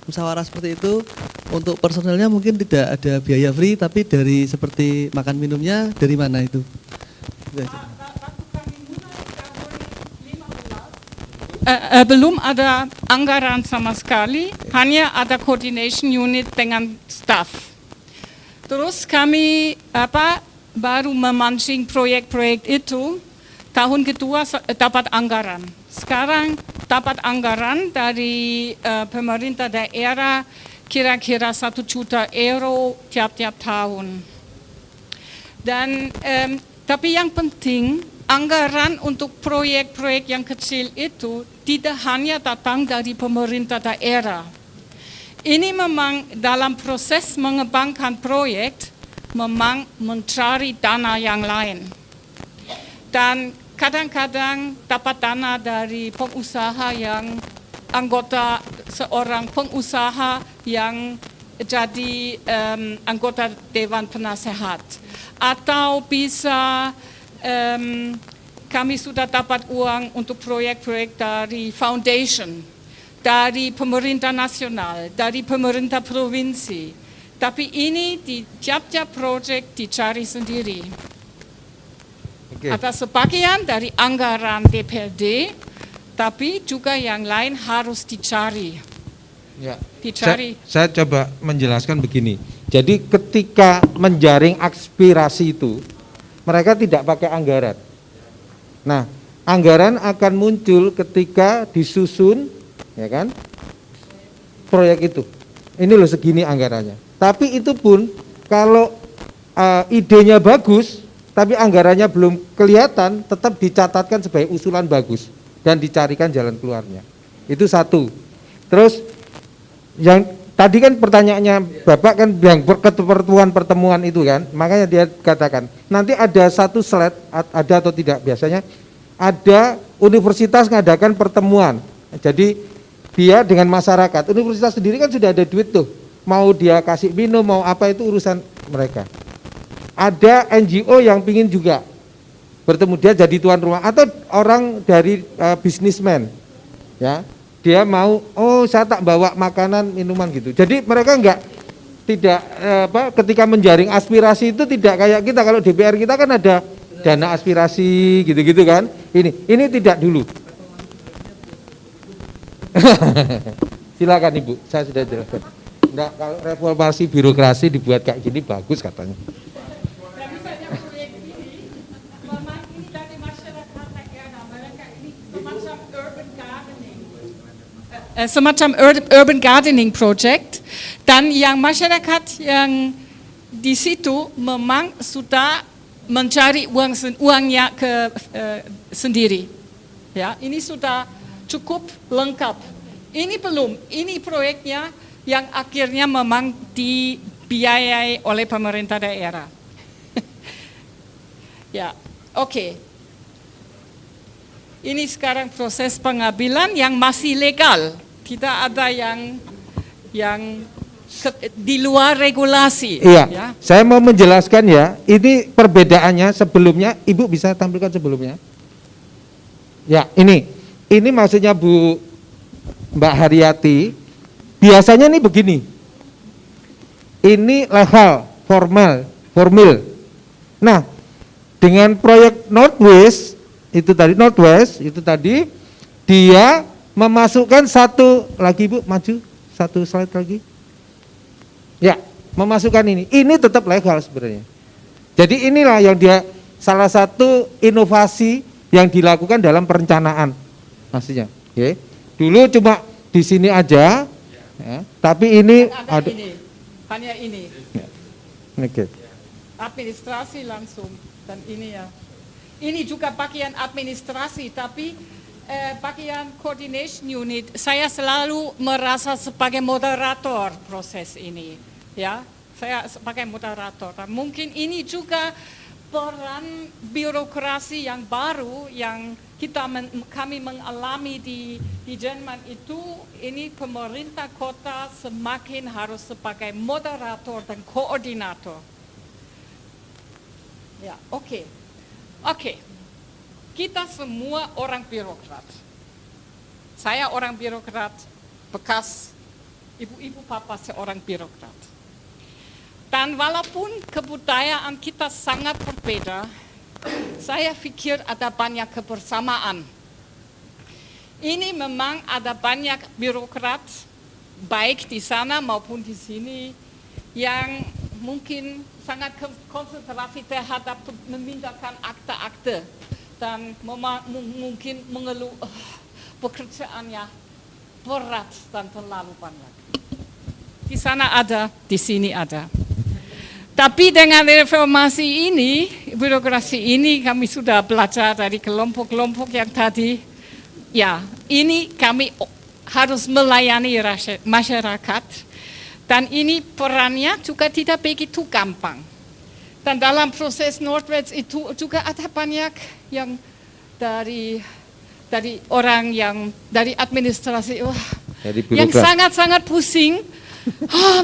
seperti itu, untuk personelnya mungkin tidak ada biaya free, tapi dari seperti makan minumnya dari mana itu? Waktu kami mulai tahun 15, belum ada anggaran sama sekali, hanya ada coordination unit dengan staff. Terus kami baru memancing proyek-proyek itu, tahun kedua dapat anggaran. Sekarang dapat anggaran dari pemerintah daerah kira-kira 1 juta euro tiap-tiap tahun. Dan tapi yang penting, anggaran untuk proyek-proyek yang kecil itu tidak hanya datang dari pemerintah daerah. Ini memang dalam proses mengembangkan proyek, memang mencari dana yang lain. Dan kadang-kadang dapat dana dari pengusaha yang anggota, seorang pengusaha yang jadi anggota Dewan Penasehat. Atau bisa kami sudah dapat uang untuk proyek-proyek dari foundation, dari pemerintah nasional, dari pemerintah provinsi. Tapi ini di tiap-tiap proyek dicari sendiri. Oke. Ada sebagian dari anggaran DPRD, tapi juga yang lain harus dicari. Ya. Dicari. Saya coba menjelaskan begini. Jadi ketika menjaring aspirasi itu, mereka tidak pakai anggaran. Nah, anggaran akan muncul ketika disusun, ya kan, proyek itu. Ini loh segini anggarannya. Tapi itu pun kalau idenya bagus, tapi anggarannya belum kelihatan, tetap dicatatkan sebagai usulan bagus dan dicarikan jalan keluarnya. Itu satu. Terus yang tadi kan pertanyaannya Bapak kan yang pertemuan itu kan, makanya dia katakan nanti ada satu slide, ada atau tidak, biasanya ada universitas mengadakan pertemuan. Jadi dia dengan masyarakat, universitas sendiri kan sudah ada duit tuh, mau dia kasih minum, mau apa itu urusan mereka. Ada NGO yang pingin juga bertemu, dia jadi tuan rumah, atau orang dari bisnismen, ya. Dia mau, oh saya tak bawa makanan, minuman gitu. Jadi mereka tidak ketika menjaring aspirasi itu tidak kayak kita, kalau DPR kita kan ada dana aspirasi gitu-gitu kan. Ini tidak dulu. Silakan Ibu, saya sudah jelaskan. Enggak, kalau reformasi birokrasi dibuat kayak gini bagus katanya. Semacam urban gardening project, dan yang masyarakat yang di situ memang sudah mencari uangnya sendiri. Ya, ini sudah cukup lengkap. Ini belum, ini proyeknya yang akhirnya memang dibiayai oleh pemerintah daerah. Ya, oke. Ini sekarang proses pengambilan yang masih legal. Tidak ada yang di luar regulasi. Iya, ya. Saya mau menjelaskan ya, ini perbedaannya sebelumnya, Ibu bisa tampilkan sebelumnya. Ya, ini maksudnya Mbak Haryati, biasanya ini begini, ini legal, formal. Nah, dengan proyek Northwest, itu tadi, dia memasukkan satu lagi Bu, maju satu slide lagi. Ya, memasukkan ini tetap legal sebenarnya. Jadi inilah yang dia salah satu inovasi yang dilakukan dalam perencanaan, maksudnya. Oke. Dulu cuma di sini aja, ya, tapi ini ada ini, hanya ini. Ya. Oke. Administrasi langsung, dan ini ya. Ini juga bagian administrasi, tapi bagian coordination unit, saya selalu merasa sebagai moderator proses ini, ya, saya sebagai moderator. Dan mungkin ini juga peran birokrasi yang baru yang kami mengalami di Jerman itu. Ini pemerintah kota semakin harus sebagai moderator dan koordinator. Ya, oke. Kita semua orang birokrat. Saya orang birokrat bekas, ibu papa seorang birokrat. Dan walaupun kebudayaan kita sangat berbeda, saya pikir ada banyak kebersamaan. Ini memang ada banyak birokrat, baik di sana maupun di sini, yang mungkin sangat konsentrasi terhadap memindahkan akte-akte dan mungkin mengeluh pekerjaannya berat dan terlalu banyak. Di sana ada, di sini ada. Tapi dengan reformasi ini, birokrasi ini kami sudah belajar dari kelompok-kelompok yang tadi. Ya, ini kami harus melayani masyarakat. Dan ini perannya juga tidak begitu gampang. Dan dalam proses Nordwest itu juga ada banyak yang dari orang yang dari administrasi, yang sangat-sangat pusing.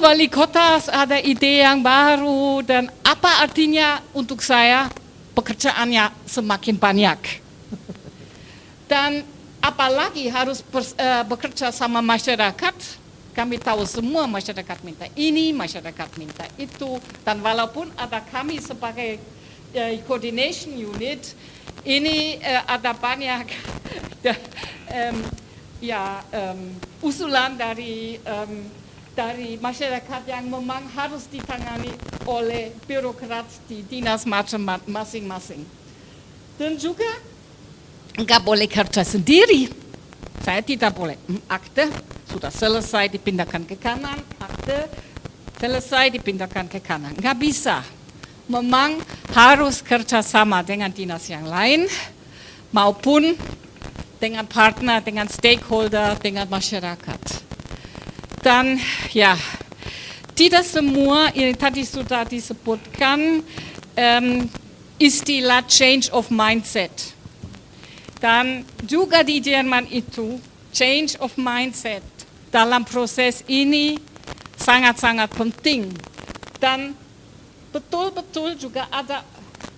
Wali kota ada ide yang baru dan apa artinya untuk saya pekerjaannya semakin banyak. Dan apalagi harus bekerja sama masyarakat, kami tahu semua masyarakat minta ini, masyarakat minta itu. Dan walaupun ada kami sebagai coordination unit, ini ada banyak usulan dari masyarakat yang memang harus ditangani oleh birokrat di dinas masing-masing. Dan juga nggak boleh kerja sendiri. Saya tidak boleh. Akte sudah selesai dipindahkan ke kanan, akte selesai dipindahkan ke kanan. Nggak bisa. Memang harus kerjasama dengan dinas yang lain, maupun dengan partner, dengan stakeholder, dengan masyarakat. Dan ya, tidak semua ini tadi sudah disebutkan istilah change of mindset. Dan juga di Jerman itu change of mindset dalam proses ini sangat-sangat penting. Dan betul-betul juga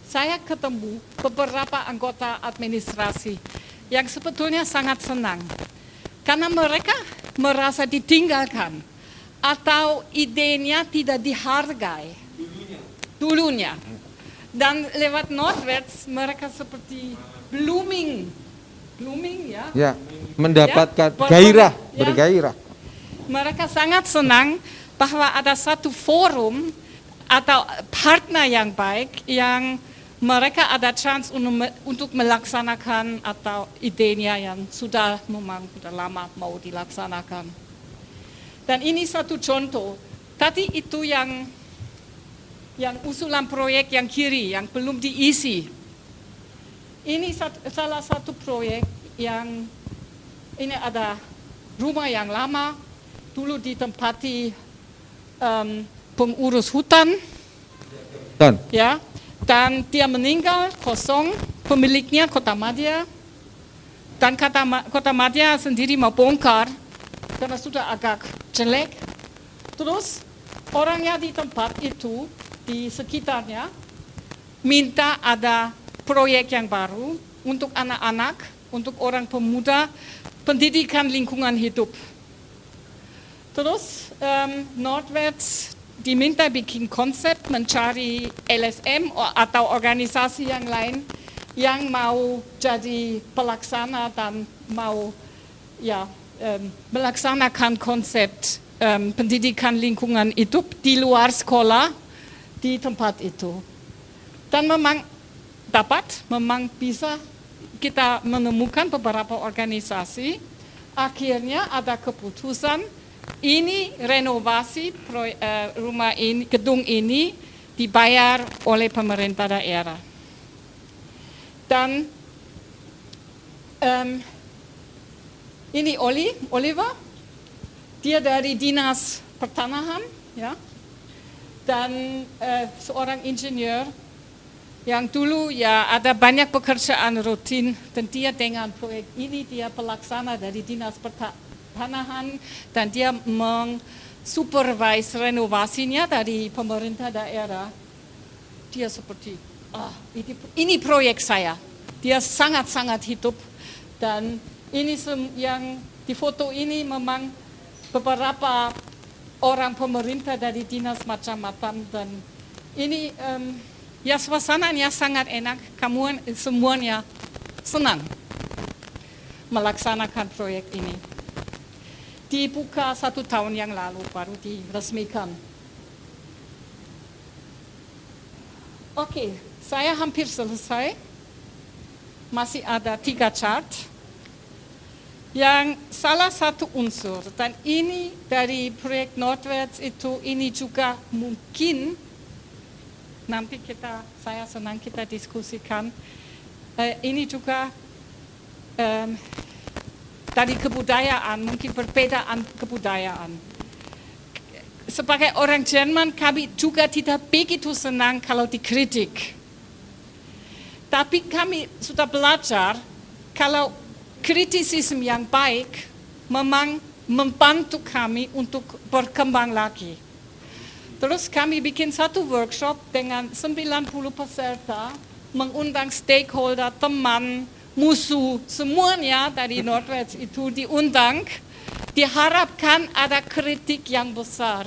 saya ketemu beberapa anggota administrasi yang sebetulnya sangat senang. Karena mereka merasa ditinggalkan atau idenya tidak dihargai dulunya. Dan lewat Nordwest mereka seperti blooming ya. Ya, mendapatkan ya, gairah, ya. bergairah. Mereka sangat senang bahwa ada satu forum atau partner yang baik yang mereka ada chance untuk melaksanakan atau idenya yang sudah lama mau dilaksanakan. Dan ini satu contoh. Tadi itu yang usulan proyek yang kiri, yang belum diisi. Ini salah satu proyek yang ini ada rumah yang lama, dulu ditempati pengurus hutan. Ya. Dan dia meninggal kosong, pemiliknya Kota Madya. Dan Kota Madya sendiri mau bongkar karena sudah agak jelek. Terus orangnya di tempat itu, di sekitarnya, minta ada proyek yang baru untuk anak-anak, untuk orang pemuda, pendidikan lingkungan hidup. Terus Nordwest diminta bikin konsep, mencari LSM atau organisasi yang lain yang mau jadi pelaksana dan mau melaksanakan konsep pendidikan lingkungan hidup di luar sekolah di tempat itu. Dan memang bisa kita menemukan beberapa organisasi, akhirnya ada keputusan ini renovasi rumah ini, gedung ini dibayar oleh pemerintah daerah. Dan ini Oliver, dia dari dinas pertanahan, ya, dan seorang insinyur yang dulu ya ada banyak pekerjaan rutin, dan dia dengan proyek ini dia pelaksana dari dinas pertanahan dan dia mensupervise renovasinya dari pemerintah daerah. Dia seperti, ini proyek saya. Dia sangat-sangat hidup dan ini yang di foto ini memang beberapa orang pemerintah dari dinas macam-macam dan ini ya suasananya sangat enak, semuanya senang. melaksanakan proyek ini. Dibuka 1 tahun yang lalu, baru diresmikan. Oke, saya hampir selesai. Masih ada 3 chart. Yang salah satu unsur, dan ini dari proyek Nordwärts itu, ini juga mungkin, nanti saya senang kita diskusikan, ini juga dari kebudayaan, mungkin perbedaan kebudayaan. Sebagai orang Jerman, kami juga tidak begitu senang kalau dikritik. Tapi kami sudah belajar kalau kritisisme yang baik memang membantu kami untuk berkembang lagi. Terus kami bikin satu workshop dengan 90 peserta, mengundang stakeholder, teman, musuh, semuanya dari Nordwärts itu diundang, diharapkan ada kritik yang besar.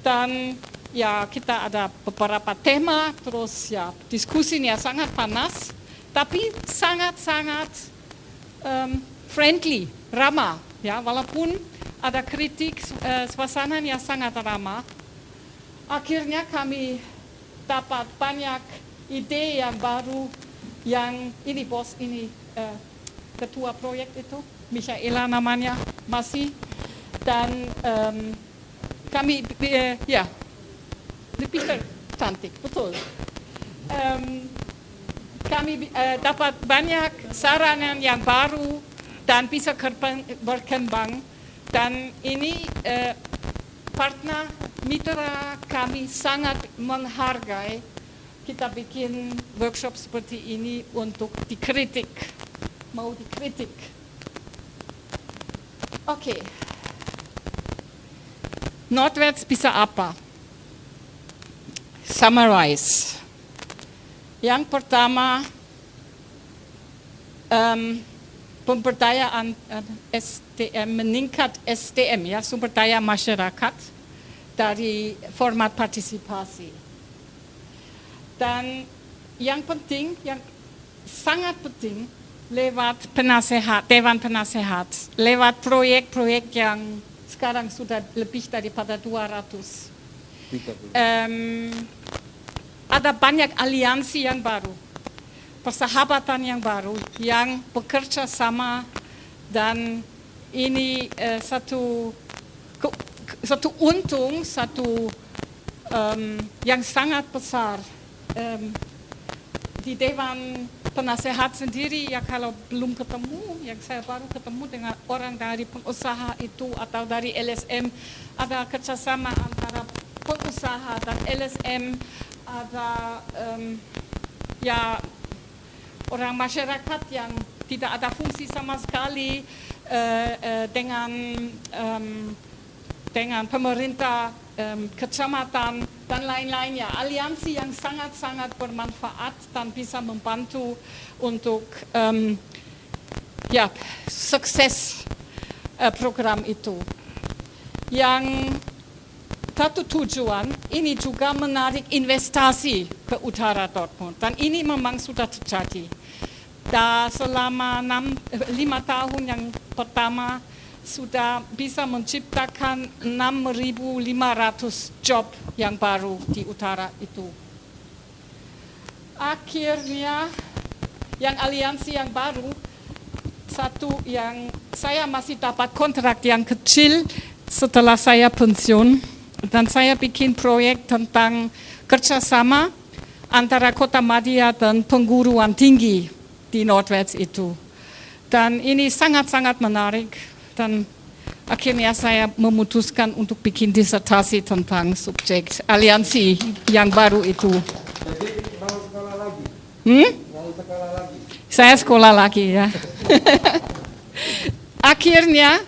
Dan ya kita ada beberapa tema, terus ya diskusinya sangat panas, tapi sangat-sangat friendly, ramah. Ya, walaupun ada kritik, suasananya sangat ramah. Akhirnya kami dapat banyak ide yang baru. Yang ini bos, ini ketua proyek itu, Michaela namanya, masih. Dan kami, ya, lebih cantik, betul. Kami dapat banyak saran yang baru dan bisa berkembang. Dan ini partner mitra kami sangat menghargai. Kita bikin workshop seperti ini untuk dikritik, mau dikritik. Oke. Nordwärts bisa apa? Summarize. Yang pertama, pemberdayaan SDM, meningkat SDM, ya, sumber daya masyarakat dari format partisipasi. Dan yang penting, yang sangat penting, lewat penasehat, Dewan Penasehat, lewat proyek-proyek yang sekarang sudah lebih daripada 200. Ada banyak aliansi yang baru, persahabatan yang baru, yang bekerja sama, dan ini satu untung, yang sangat besar. Di Dewan Penasehat sendiri, ya kalau belum ketemu, yang saya baru ketemu dengan orang dari pengusaha itu atau dari LSM, ada kerjasama antara pengusaha dan LSM, ada ya orang masyarakat yang tidak ada fungsi sama sekali dengan pemerintah, kecamatan, dan lain-lainnya. Aliansi yang sangat-sangat bermanfaat dan bisa membantu untuk ya sukses program itu. Yang satu tujuan, ini juga menarik investasi ke utara Dortmund. Dan ini memang sudah terjadi. Selama 5 tahun yang pertama, sudah bisa menciptakan 6.500 job yang baru di utara itu. Akhirnya, yang aliansi yang baru, satu yang saya masih dapat kontrak yang kecil setelah saya pensiun, dan saya bikin proyek tentang kerjasama antara Kota Madia dan perguruan tinggi di Nordwärts itu. Dan ini sangat-sangat menarik. Dan akhirnya saya memutuskan untuk bikin disertasi tentang subjek aliansi yang baru itu. Jadi mau sekolah lagi? Mau sekolah lagi? Saya sekolah lagi, ya. Akhirnya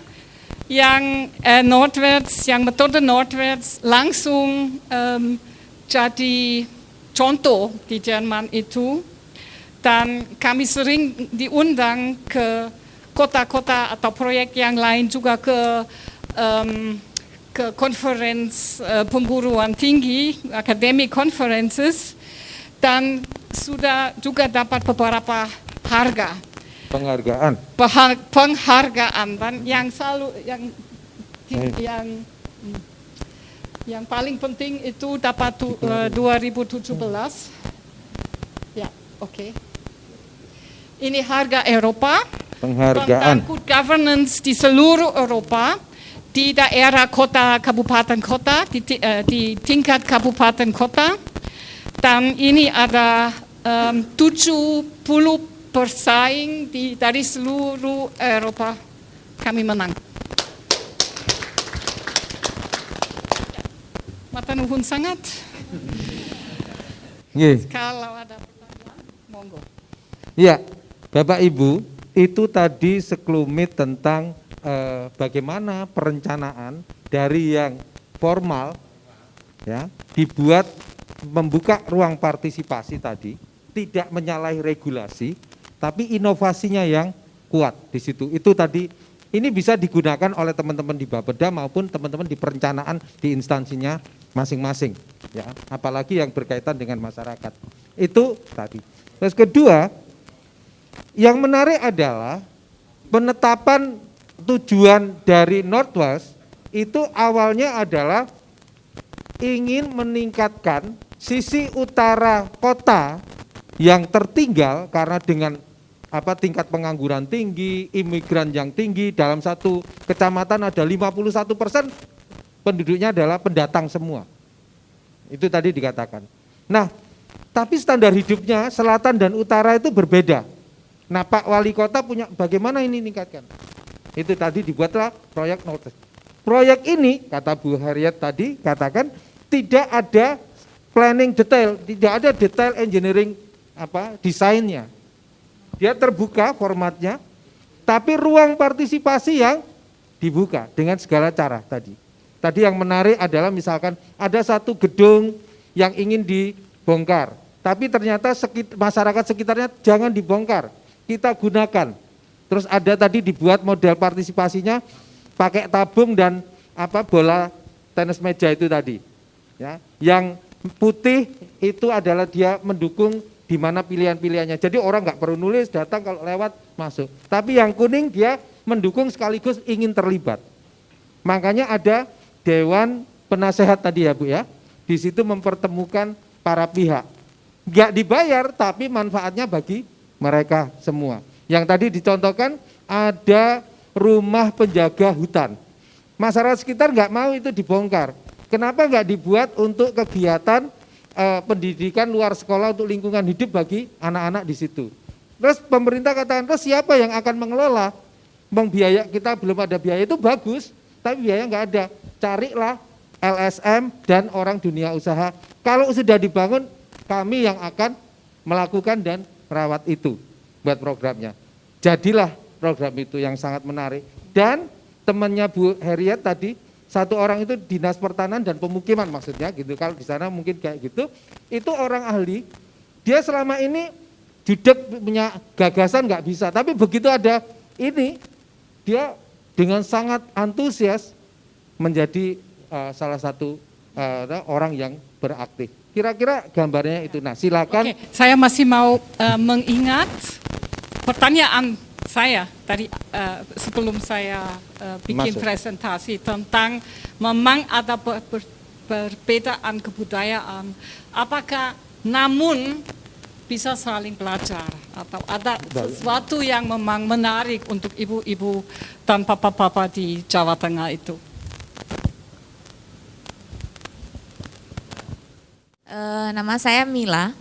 yang Nordwärts, yang metode Nordwärts langsung jadi contoh di Jerman itu. Dan kami sering diundang ke kota-kota atau proyek yang lain juga ke conference perguruan tinggi, academic conferences, dan sudah juga dapat beberapa harga. Penghargaan. Penghargaan dan yang selalu yang paling penting itu dapat 2017. Ya, oke. Ini harga Eropa. Penghargaan. Tentang good governance di seluruh Eropa, di daerah kota, kabupaten kota, di tingkat kabupaten kota. Dan ini ada 70 persaing dari seluruh Eropa. Kami menang. Mata nuhun sangat. Nggih. Kalau ada pertanyaan, monggo. Ya, Bapak Ibu, itu tadi sekelumit tentang bagaimana perencanaan dari yang formal, ya, dibuat membuka ruang partisipasi tadi, tidak menyalahi regulasi, tapi inovasinya yang kuat di situ. Itu tadi, ini bisa digunakan oleh teman-teman di Bapeda maupun teman-teman di perencanaan di instansinya masing-masing, ya, apalagi yang berkaitan dengan masyarakat. Itu tadi. Terus kedua, yang menarik adalah penetapan tujuan dari Northwest itu awalnya adalah ingin meningkatkan sisi utara kota yang tertinggal karena dengan tingkat pengangguran tinggi, imigran yang tinggi, dalam satu kecamatan ada 51% penduduknya adalah pendatang semua. Itu tadi dikatakan. Nah, tapi standar hidupnya selatan dan utara itu berbeda. Nah, Pak Wali Kota punya bagaimana ini meningkatkan? Itu tadi dibuatlah proyek Northwest. Proyek ini, kata Bu Harriet tadi, katakan tidak ada planning detail, tidak ada detail engineering desainnya. Dia terbuka formatnya, tapi ruang partisipasi yang dibuka dengan segala cara tadi. Tadi yang menarik adalah misalkan ada satu gedung yang ingin dibongkar, tapi ternyata masyarakat sekitarnya jangan dibongkar, kita gunakan. Terus ada tadi dibuat model partisipasinya pakai tabung dan bola tenis meja itu tadi. Ya, yang putih itu adalah dia mendukung di mana pilihan-pilihannya. Jadi orang nggak perlu nulis, datang kalau lewat masuk. Tapi yang kuning dia mendukung sekaligus ingin terlibat. Makanya ada Dewan Penasehat tadi ya Bu ya. Di situ mempertemukan para pihak. Nggak dibayar tapi manfaatnya bagi mereka semua. Yang tadi dicontohkan ada rumah penjaga hutan. Masyarakat sekitar nggak mau itu dibongkar. Kenapa nggak dibuat untuk kegiatan pendidikan luar sekolah untuk lingkungan hidup bagi anak-anak di situ? Terus pemerintah katakan, terus siapa yang akan mengelola? Biaya kita belum ada biaya itu bagus, tapi biaya nggak ada. Carilah LSM dan orang dunia usaha. Kalau sudah dibangun, kami yang akan melakukan dan merawat itu buat programnya. Jadilah program itu yang sangat menarik. Dan temannya Bu Harriet tadi, satu orang itu dinas pertanahan dan pemukiman maksudnya gitu. Kalau di sana mungkin kayak gitu. Itu orang ahli. Dia selama ini judek punya gagasan nggak bisa. Tapi begitu ada ini, dia dengan sangat antusias menjadi salah satu orang yang beraktif. Kira-kira gambarnya itu. Nah, silakan. Oke, saya masih mau mengingat pertanyaan saya tadi sebelum saya bikin presentasi tentang memang ada perbedaan kebudayaan. Apakah namun bisa saling belajar atau ada sesuatu yang memang menarik untuk ibu-ibu dan papa-papa di Jawa Tengah itu? Nama saya Mila,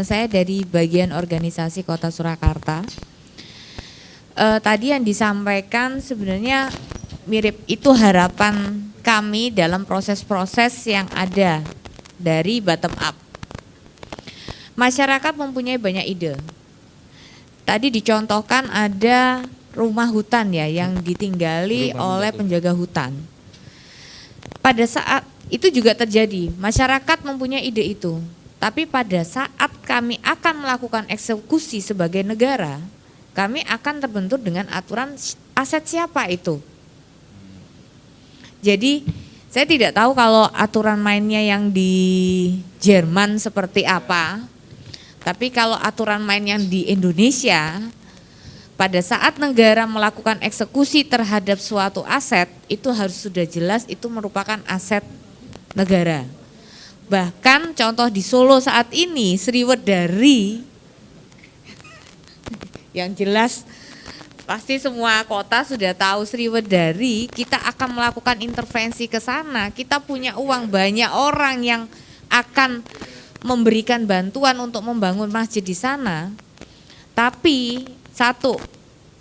saya dari bagian organisasi Kota Surakarta. Tadi yang disampaikan sebenarnya mirip, itu harapan kami dalam proses-proses yang ada dari bottom up. Masyarakat mempunyai banyak ide. Tadi dicontohkan ada rumah hutan ya yang ditinggali oleh penjaga hutan. Pada saat itu juga terjadi, masyarakat mempunyai ide itu. Tapi pada saat kami akan melakukan eksekusi sebagai negara, kami akan terbentur dengan aturan aset siapa itu. Jadi saya tidak tahu kalau aturan mainnya yang di Jerman seperti apa. Tapi kalau aturan main yang di Indonesia, pada saat negara melakukan eksekusi terhadap suatu aset, itu harus sudah jelas itu merupakan aset negara. Bahkan contoh di Solo saat ini, Sriwedari, yang jelas pasti semua kota sudah tahu Sriwedari, kita akan melakukan intervensi ke sana. Kita punya uang, banyak orang yang akan memberikan bantuan untuk membangun masjid di sana. Tapi satu,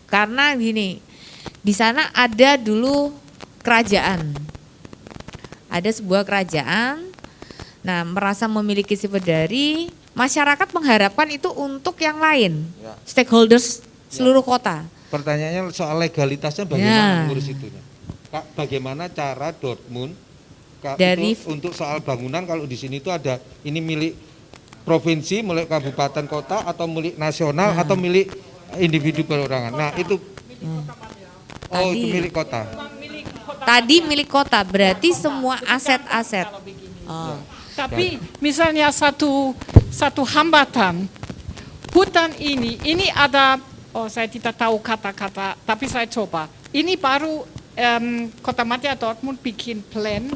karena gini, di sana ada dulu kerajaan. Ada sebuah kerajaan, nah merasa memiliki Sriwedari, masyarakat mengharapkan itu untuk yang lain, stakeholders seluruh kota. Pertanyaannya soal legalitasnya bagaimana ngurus itunya? Kak, bagaimana cara Dortmund Dari itu untuk soal bangunan, kalau di sini itu ada ini milik provinsi, milik kabupaten kota, atau milik nasional, atau milik individu perorangan. Nah itu, itu milik kota. Tadi milik kota, berarti semua aset-aset. Oh. Tapi misalnya satu hambatan, hutan ini ada, saya tidak tahu kata-kata, tapi saya coba. Ini baru Kota Madya Dortmund bikin plan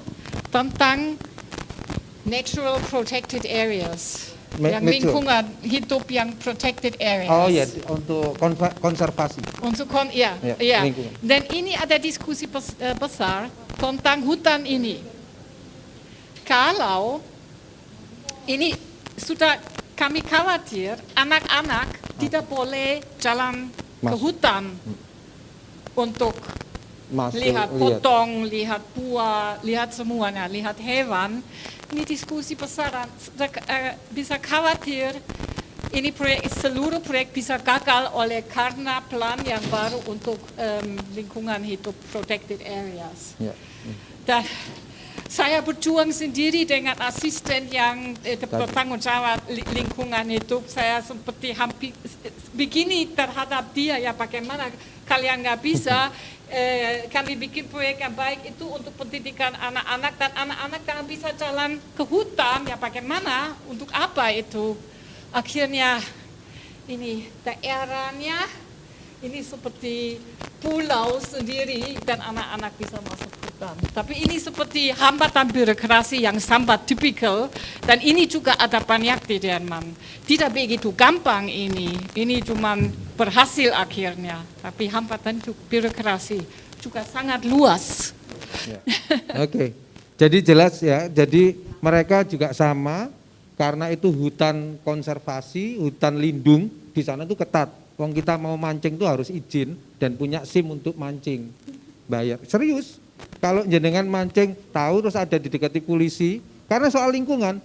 tentang natural protected areas. Yang lingkungan hidup yang protected areas. Oh ya, untuk konservasi. Untuk lingkungan. Dan ini ada diskusi besar tentang hutan ini. Kalau ini sudah kami khawatir anak-anak tidak boleh jalan ke hutan untuk lihat potong, lihat buah, lihat semuanya, lihat hewan. Ini diskusi besaran, bisa khawatir ini seluruh proyek bisa gagal karena plan yang baru untuk lingkungan hidup protected areas. Dan saya berjuang sendiri dengan asisten yang bertanggung jawab lingkungan hidup. Saya seperti hampir begini terhadap dia, ya bagaimana kalian nggak bisa. Kami bikin proyek yang baik itu untuk pendidikan anak-anak, dan anak-anak nggak bisa jalan ke hutan, ya bagaimana, untuk apa itu. Akhirnya ini daerahnya ini seperti pulau sendiri dan anak-anak bisa masuk hutan. Tapi ini seperti hambatan birokrasi yang sangat tipikal, dan ini juga ada banyak di Jerman. Tidak begitu gampang ini cuma berhasil akhirnya, tapi hambatan birokrasi juga sangat luas. Oke, jadi jelas ya, jadi mereka juga sama, karena itu hutan konservasi, hutan lindung, di sana itu ketat. Wong kita mau mancing tuh harus izin dan punya SIM untuk mancing, bayar. Serius, kalau jenengan mancing tahu terus ada didekati polisi, karena soal lingkungan,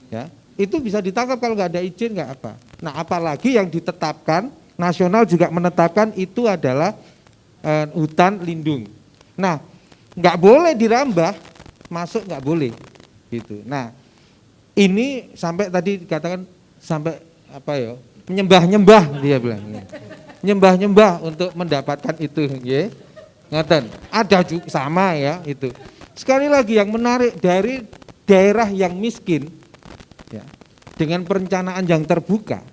ya itu bisa ditangkap kalau nggak ada izin nggak apa. Nah apalagi yang ditetapkan, nasional juga menetapkan itu adalah hutan lindung. Nah nggak boleh dirambah, masuk nggak boleh, gitu. Nah ini sampai tadi dikatakan sampai apa ya? Nyembah-nyembah dia bilang. Nyembah-nyembah untuk mendapatkan itu, ya. Ngoten. Ada juga sama ya itu. Sekali lagi yang menarik dari daerah yang miskin ya, dengan perencanaan yang terbuka,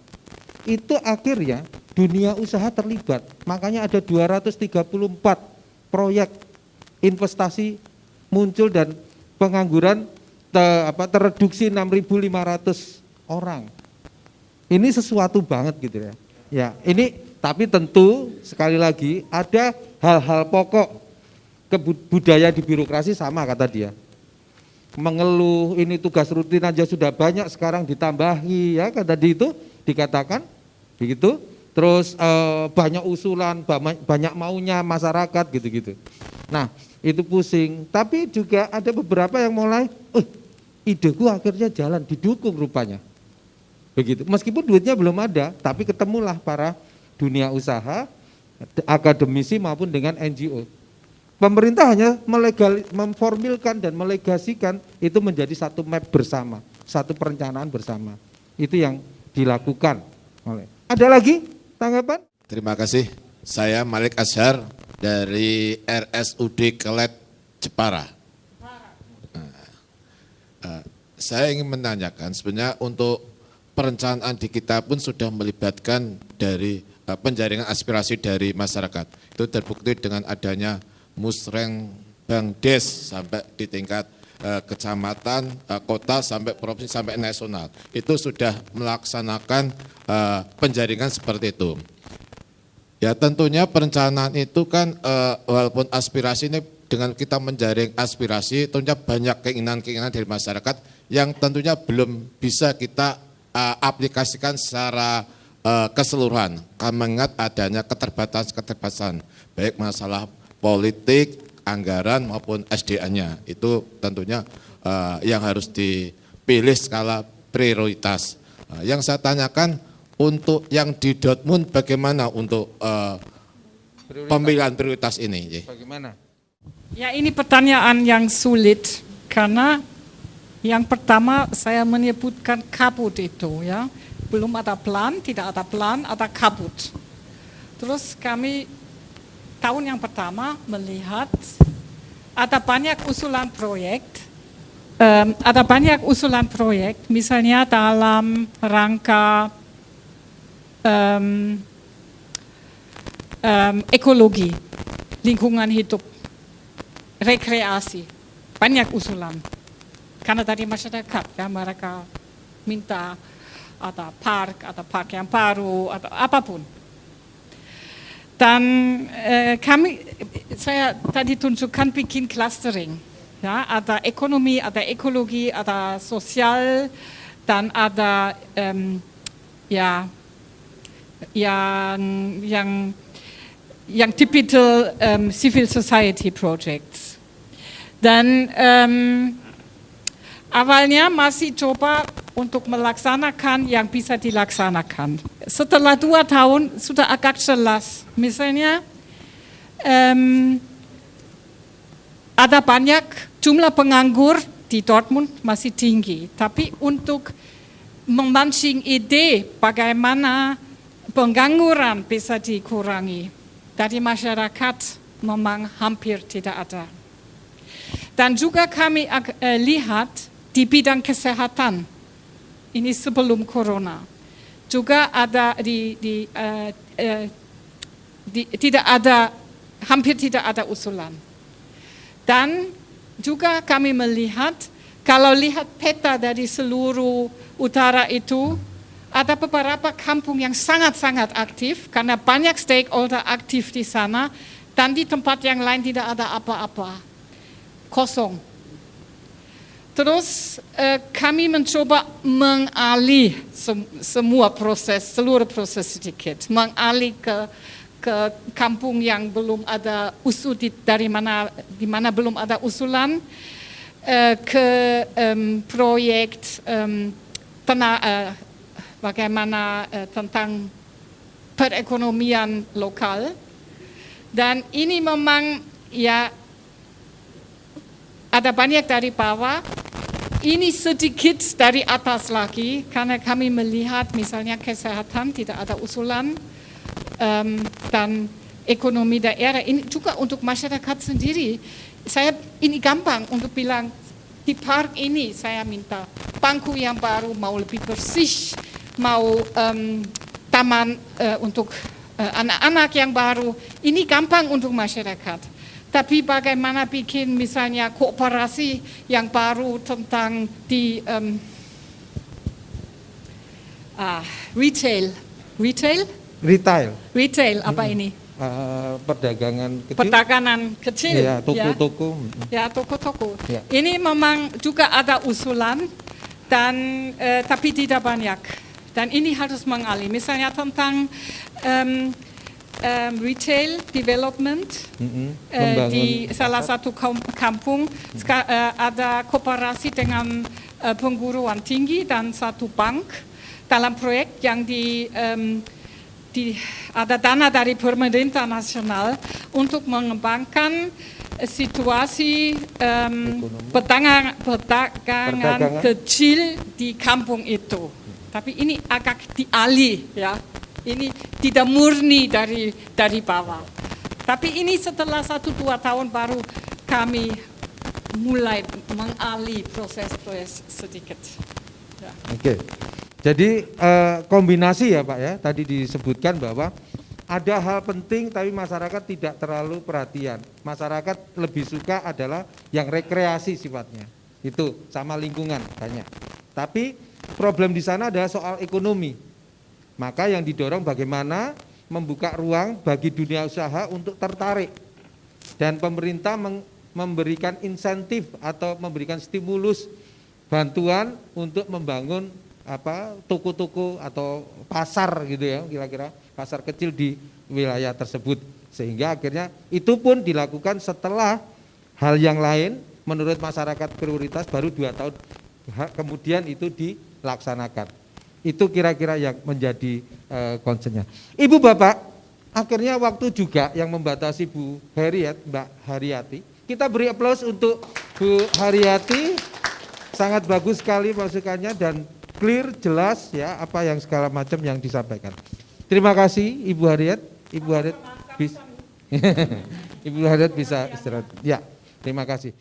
itu akhirnya dunia usaha terlibat. Makanya ada 234 proyek investasi muncul dan pengangguran tereduksi 6.500 orang. Ini sesuatu banget gitu ya. Ya, ini tapi tentu sekali lagi ada hal-hal pokok budaya di birokrasi sama kata dia. Mengeluh ini tugas rutin aja sudah banyak, sekarang ditambahi ya, kata dia itu dikatakan begitu. Terus banyak usulan, banyak maunya masyarakat gitu-gitu. Nah, itu pusing. Tapi juga ada beberapa yang mulai, ideku akhirnya jalan, didukung rupanya. Begitu. Meskipun duitnya belum ada, tapi ketemulah para dunia usaha, akademisi maupun dengan NGO. Pemerintah hanya memformilkan dan melegasikan itu menjadi satu map bersama, satu perencanaan bersama. Itu yang dilakukan oleh. Ada lagi tanggapan? Terima kasih. Saya Malik Azhar dari RSUD Kelet Jepara. Saya ingin menanyakan sebenarnya untuk perencanaan di kita pun sudah melibatkan dari penjaringan aspirasi dari masyarakat. Itu terbukti dengan adanya Musrenbangdes sampai di tingkat kecamatan, kota, sampai provinsi, sampai nasional. Itu sudah melaksanakan penjaringan seperti itu. Ya tentunya perencanaan itu kan walaupun aspirasi ini dengan kita menjaring aspirasi tentunya banyak keinginan-keinginan dari masyarakat yang tentunya belum bisa kita aplikasikan secara keseluruhan. Mengingat adanya keterbatasan baik masalah politik, anggaran maupun SDA-nya. Itu tentunya yang harus dipilih skala prioritas. Yang saya tanyakan untuk yang di Dortmund bagaimana untuk pemilihan prioritas ini? Bagaimana? Ya ini pertanyaan yang sulit karena yang pertama saya menyebutkan kabut itu ya. Belum ada plan, tidak ada plan, ada kabut. Terus kami tahun yang pertama melihat ada banyak usulan proyek, misalnya dalam rangka ekologi, lingkungan hidup, rekreasi, banyak usulan. Karena dari masyarakat, ya, mereka minta ada park yang baru, atau apapun. Dan saya tadi tunjukkan bikin clustering, ya, ada ekonomi, ada ekologi, ada sosial, dan ada yang typical civil society projects. Dan awalnya masih coba untuk melaksanakan yang bisa dilaksanakan. Setelah 2 tahun sudah agak jelas. Misalnya ada banyak jumlah penganggur di Dortmund masih tinggi, tapi untuk memancing ide bagaimana pengangguran bisa dikurangi dari masyarakat memang hampir tidak ada. Dan juga kami lihat di bidang kesehatan, ini sebelum corona, juga ada hampir tidak ada usulan. Dan juga kami melihat, kalau lihat peta dari seluruh utara itu, ada beberapa kampung yang sangat-sangat aktif, karena banyak stakeholder aktif di sana, dan di tempat yang lain tidak ada apa-apa, kosong. Terus kami mencoba mengalih semua proses, seluruh proses sedikit, mengalih ke kampung yang belum ada usul di mana belum ada usulan, ke proyek bagaimana tentang perekonomian lokal. Dan ini memang ya ada banyak dari bawah, ini sedikit dari atas lagi, karena kami melihat misalnya kesehatan tidak ada usulan, dan ekonomi daerah ini juga untuk masyarakat sendiri. Ini gampang untuk bilang, di park ini saya minta bangku yang baru, mau lebih bersih, mau taman untuk anak-anak yang baru, ini gampang untuk masyarakat. Tapi bagaimana bikin misalnya kooperasi yang baru tentang di retail apa ini? Perdagangan kecil. Ya, toko-toko. Ya, toko-toko. Ya. Ini memang juga ada usulan, dan tapi tidak banyak. Dan ini harus mengalih. Misalnya tentang retail development di salah satu kampung ada kooperasi dengan perguruan tinggi dan satu bank dalam proyek yang ada dana dari pemerintah nasional untuk mengembangkan situasi perdagangan kecil di kampung itu. Tapi ini agak dialih, ya. Ini tidak murni dari bawah. Tapi ini setelah 1-2 tahun baru kami mulai mengalih proses sedikit. Ya. Oke. Jadi kombinasi ya Pak ya, tadi disebutkan bahwa ada hal penting tapi masyarakat tidak terlalu perhatian. Masyarakat lebih suka adalah yang rekreasi sifatnya. Itu sama lingkungan banyak. Tapi problem di sana adalah soal ekonomi. Maka yang didorong bagaimana membuka ruang bagi dunia usaha untuk tertarik. Dan pemerintah memberikan insentif atau memberikan stimulus bantuan untuk membangun toko-toko atau pasar gitu ya, kira-kira pasar kecil di wilayah tersebut, sehingga akhirnya itu pun dilakukan setelah hal yang lain menurut masyarakat prioritas baru 2 tahun kemudian itu dilaksanakan. Itu kira-kira yang menjadi concernnya. Ibu Bapak, akhirnya waktu juga yang membatasi Mbak Haryati. Kita beri aplaus untuk Bu Haryati, sangat bagus sekali masukannya dan clear, jelas ya apa yang segala macam yang disampaikan. Terima kasih Ibu Haryat. Ibu Haryat bisa istirahat. Ya, terima kasih.